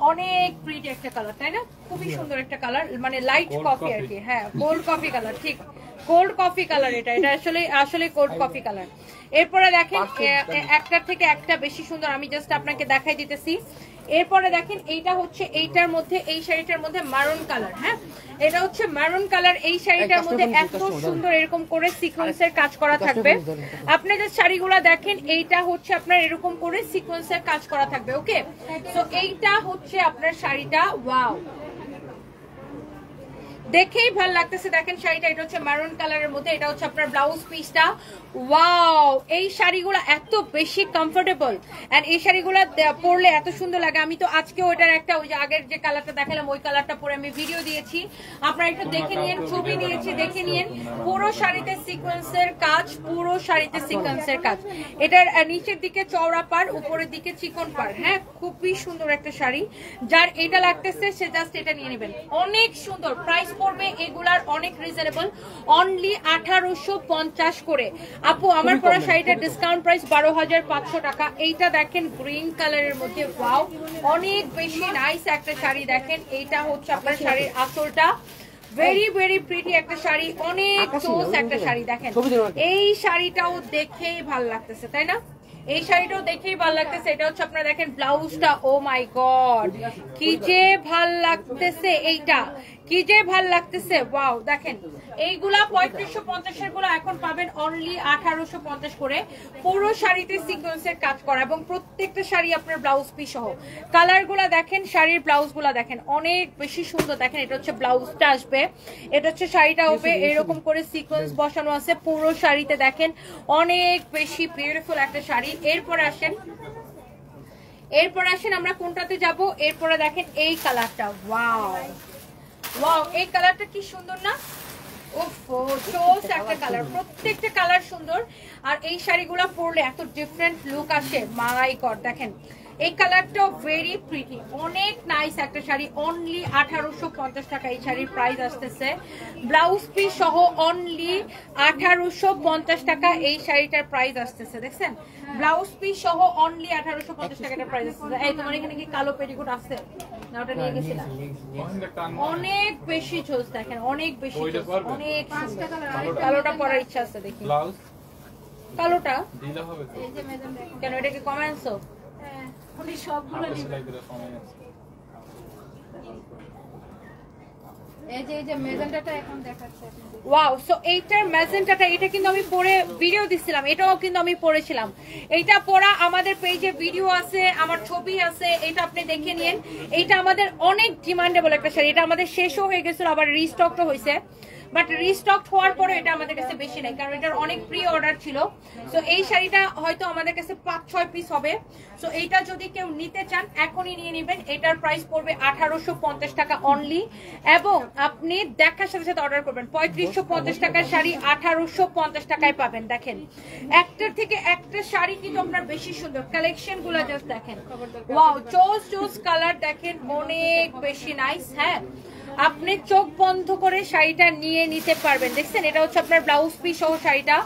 অনেক প্রিটি একটা কালার, তাই না? খুবই সুন্দর একটা কালার, মানে লাইট কফি আর কি। হ্যাঁ, গোল্ড কফি কালার, ঠিক গোল্ড কফি কালার। এটা এটা আসলে আসলে গোল্ড কফি কালার। এরপরে দেখেন একটার থেকে একটা বেশি সুন্দর, আমি জাস্ট আপনাকে দেখাই দিতেছি। এরপরে দেখেন এইটা হচ্ছে এইটার মধ্যে, এই শাড়িটার মধ্যে মারুন কালার। হ্যাঁ, এটা হচ্ছে মারুন কালার। এই শাড়িটার মধ্যে এত সুন্দর এরকম করে সিকোয়েন্সের কাজ করা থাকবে। আপনি যে শাড়িগুলো দেখেন, এইটা হচ্ছে আপনার এরকম করে সিকোয়েন্সের কাজ করা থাকবে। ওকে, তো এইটা হচ্ছে আপনার শাড়িটা। ওয়াও, দেখেই ভালো লাগতেছে। দেখেন শাড়িটা, এটা হচ্ছে মারুন কালারের মধ্যে, এটা হচ্ছে আপনার ব্লাউজ পিসটা। ওয়াও, এই শাড়িগুলো এত বেশি কমফোর্টেবল, এন্ড এই শাড়িগুলো পরলে এত সুন্দর লাগে। আমি তো আজকে ওইটার একটা, ওই যে আগের যে কালারটা দেখালাম, ওই কালারটা পরে আমি ভিডিও দিয়েছি, আপনারা একটু দেখে নিয়েন, ছবি দিয়েছি, দেখে নিয়েন। পুরো শাড়িতে সিকোয়েন্সের কাজ, পুরো শাড়িতে সিকোয়েন্সের কাজ। এটার নিচের দিকে চওড়া পার, উপরের দিকে চিকন পার। হ্যাঁ, খুবই সুন্দর একটা শাড়ি, যার এটা লাগতেছে সে জাস্ট এটা নিয়ে নেবেন। অনেক সুন্দর, প্রাইস পড়বে এগুলার অনেক রিজনেবল, অনলি 1850 করে। আপু আমার পরা শাড়িটার ডিসকাউন্ট প্রাইস 12,500 টাকা। এইটা দেখেন গ্রিন কালারের মধ্যে, ওয়াও, অনেক বেশি নাইস একটা শাড়ি। দেখেন এইটা হচ্ছে আপনার শাড়ির আঁচলটা, ভেরি ভেরি প্রিটি একটা শাড়ি, অনেক জোস একটা শাড়ি। দেখেন এই শাড়িটাও দেখেই ভালো লাগতেছে, তাই না? এই শাড়িটাও দেখেই ভালো লাগতেছে। এটা হচ্ছে আপনারা দেখেন ব্লাউজটা, ও মাই গড, কি যে ভাল লাগতেছে, এইটা কি যে ভাল লাগতেছে। ওয়াও, দেখেন এইগুলা 3550 এর গুলো এখন পাবেন অনলি 1850 করে। পুরো শাড়িতে সিকোয়েন্সের কাজ করা, এবং প্রত্যেকটা শাড়ি আপনার ব্লাউজ পিস সহ। কালার গুলা দেখেন, শাড়ির ব্লাউজ গুলা দেখেন, অনেক বেশি সুন্দর। দেখেন এটা হচ্ছে ব্লাউজটা আসবে, এটা হচ্ছে শাড়িটা হবে, এরকম করে সিকোয়েন্স বসানো আছে পুরো শাড়িতে। দেখেন অনেক বেশি বিউটিফুল একটা শাড়ি। এরপর আসেন আমরা কোনটাতে যাব? এরপরে দেখেন এই কালারটা, ওয়াও ওয়াও, এই কালারটা কি সুন্দর না? ওফো, জোস একটা কালার, প্রত্যেকটা কালার সুন্দর। আর এই শাড়িগুলো পরলে এত ডিফারেন্ট লুক আসে, মাই গড। দেখেন এই কালারটাও ভেরি প্রিটি, অনেক নাইস একটা শাড়ি, অনলি 1850 টাকা এই শাড়ির প্রাইস আসতেছে। ব্লাউজ পিস সহ অনলি 1850 টাকা এই শাড়িটার প্রাইস আসতেছে। দেখছেন, ব্লাউজ পিস সহ অনলি 1850 টাকার প্রাইস আসতেছে। এই তোমার এখানে কি কালো পেটিকোট আছে না? ওটা নিয়ে গেছিলাম, অনেক বেশি জোস। দেখেন অনেক বেশি জোস, অনেক কালোটা পরার ইচ্ছা আছে। দেখি কালোটা কেন, এটা কি কমে আনছো? ওয়াও, সো এইটার ম্যাজেন্টাটা, এটা কিন্তু আমি পরে ভিডিও দিছিলাম, এটাও কিন্তু আমি পরেছিলাম। এইটা পরা আমাদের পেজে ভিডিও আছে, আমার ছবি আছে, এটা আপনি দেখে নিন। এইটা আমাদের অনেক ডিমান্ডেবল একটা শাড়ি, এটা আমাদের শেষও হয়ে গেছিল, আবার রিস্টকও হয়েছে। বাট রিস্টক হওয়ার পরে এটা আমাদের কাছে বেশি নাই, কারণ এটার অনেক প্রি অর্ডার ছিল। সো এই শাড়িটা হয়তো আমাদের কাছে 5-6 পিস হবে। সো এইটা যদি কেউ নিতে চান এখনই নিয়ে নেবেন। এটার প্রাইস পড়বে 1850 টাকা অনলি, এবং আপনি দেখার সাথে সাথে অর্ডার করবেন। 3550 টাকার শাড়ি 1850 টাকায় পাবেন। দেখেন একটার থেকে একটা শাড়ি কিন্তু আপনার বেশি সুন্দর, কালেকশন গুলো জাস্ট দেখেন, ওয়াও, চোজ কালার দেখেন, অনেক বেশি নাইস। হ্যাঁ, আপনি চোখ বন্ধ করে শাড়িটা নিয়ে নিতে পারবেন। দেখছেন, এটা হচ্ছে আপনার ব্লাউজ পিস সহ শাড়িটা,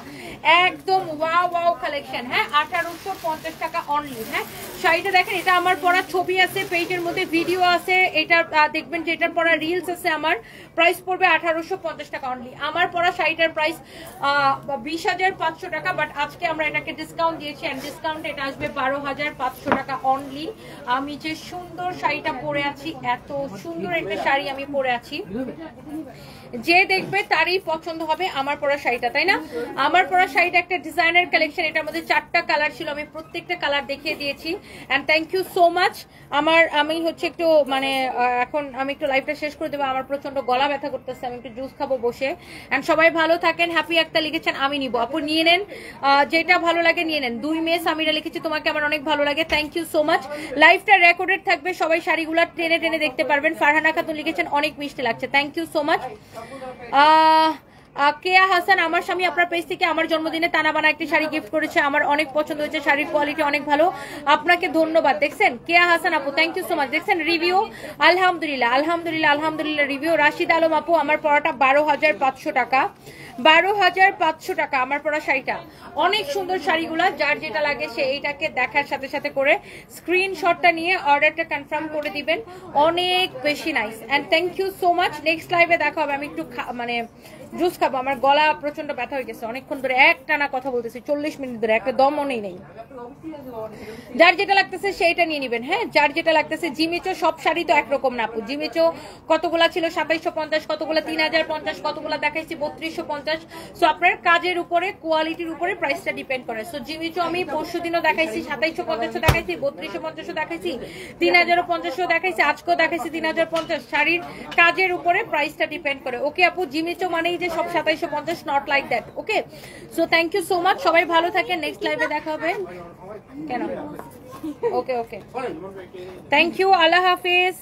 একদম ওয়াও ওয়াও কালেকশন। হ্যাঁ, 1850 টাকা অনলি। হ্যাঁ, শাড়িটা দেখেন, এটা আমার পরা ছবি আছে, পেজের মধ্যে ভিডিও আছে, এটা দেখবেন যে এটার পরা রিলস আছে আমার। প্রাইস পড়বে 1850 টাকা অনলি। আমার পরা শাড়িটার প্রাইস 20,500 টাকা, বাট আজকে আমরা এটাকে ডিসকাউন্ট দিয়েছি, এন্ড ডিসকাউন্ট এটা আসবে 12,500 টাকা অনলি। আমি যে সুন্দর শাড়িটা পরে আছি, এত সুন্দর একটা শাড়ি আমি পরে আছি, যে দেখবে তারই পছন্দ হবে আমার পরা শাড়িটা, তাই না? আমার পরা শাড়িটা একটা ডিজাইনার কালেকশন, এটার মধ্যে 4টা কালার ছিল, আমি প্রত্যেকটা কালার দেখিয়ে দিয়েছি। And thank you so much. আমি হচ্ছে একটু মানে এখন আমি একটু লাইভটা শেষ করে দেবো, আমার প্রচন্ড গলা ব্যথা করতেছে, আমি একটু জুস খাবো বসে। এন্ড সবাই ভালো থাকেন। হ্যাপি একটা লিখেছেন, আমি নিব। আপু নিয়ে নেন, যেটা ভালো লাগে নিয়ে নেন। 2 মেয়ে সামিরা লিখেছি, তোমাকে আমার অনেক ভালো লাগে, থ্যাংক ইউ সো মাচ। লাইভটা রেকর্ডেড থাকবে, সবাই শাড়িগুলো টেনে টেনে দেখতে পারবেন। ফারহানা খাতুন লিখেছেন, অনেক মিষ্টি লাগছে, থ্যাংক ইউ সো মাচ। কেয়া হাসান, আমার স্বামী আপনার পেজ থেকে আমার জন্মদিনে তানাবানা একটি শাড়ি গিফট করেছে, আমার অনেক পছন্দ হয়েছে, শাড়ির কোয়ালিটি অনেক ভালো, আপনাকে ধন্যবাদ। দেখছেন কেয়া হাসান আপু, থ্যাংক ইউ সো মাচ। দেখছেন রিভিউ, আলহামদুলিল্লাহ আলহামদুলিল্লাহ আলহামদুলিল্লাহ রিভিউ। রাশিদ আলম আপু, আমার পড়াটা 12,500 টাকা, 12,500 টাকা আমার পরা শাড়িটা। অনেক সুন্দর শাড়িগুলা, যার যেটা লাগে সে এইটাকে দেখার সাথে সাথে করে স্ক্রিনশটটা নিয়ে অর্ডারটা কনফার্ম করে দিবেন, অনেক বেশি nice. And thank you so much. Next লাইভে দেখা হবে। আমি একটু মানে জুস খাবো, আমার গলা প্রচন্ড ব্যথা হয়ে গেছে, অনেকক্ষণ ধরে একটানা কথা বলতেছি, 40 মিনিট ধরে, একটা দমও নেই। যার যেটা লাগতেছে সেইটা নিয়ে নিবেন। হ্যাঁ, যার যেটা লাগতেছে। জিমিচো সব শাড়ি তো একরকম না আপু, জিমিচো কতগুলা ছিল 2750, কতগুলা 3050, কতগুলা দেখাইছি 3250। সো আপনার কাজের উপরে, কোয়ালিটির উপরে প্রাইসটা ডিপেন্ড করে। সো জিমিচো আমি পরশুদিনও দেখাইছি 2750 দেখাইছি, 3250 দেখাইছি, 3050 দেখাইছি, আজকেও দেখাইছি 3050। শাড়ির কাজের উপরে প্রাইসটা ডিপেন্ড করে। ওকে আপু, জিমিচো মানেই যে সব 2750, not like that. Okay, so thank you so much, সবাই ভালো থাকেন। নেক্সট লাইভে দেখা হবে। কেন? ওকে ওকে, থ্যাংক ইউ, আল্লাহ হাফিজ।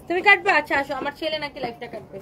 তুমি কাটবে? আচ্ছা আসো, আমার ছেলে নাকি লাইভটা কাটবে।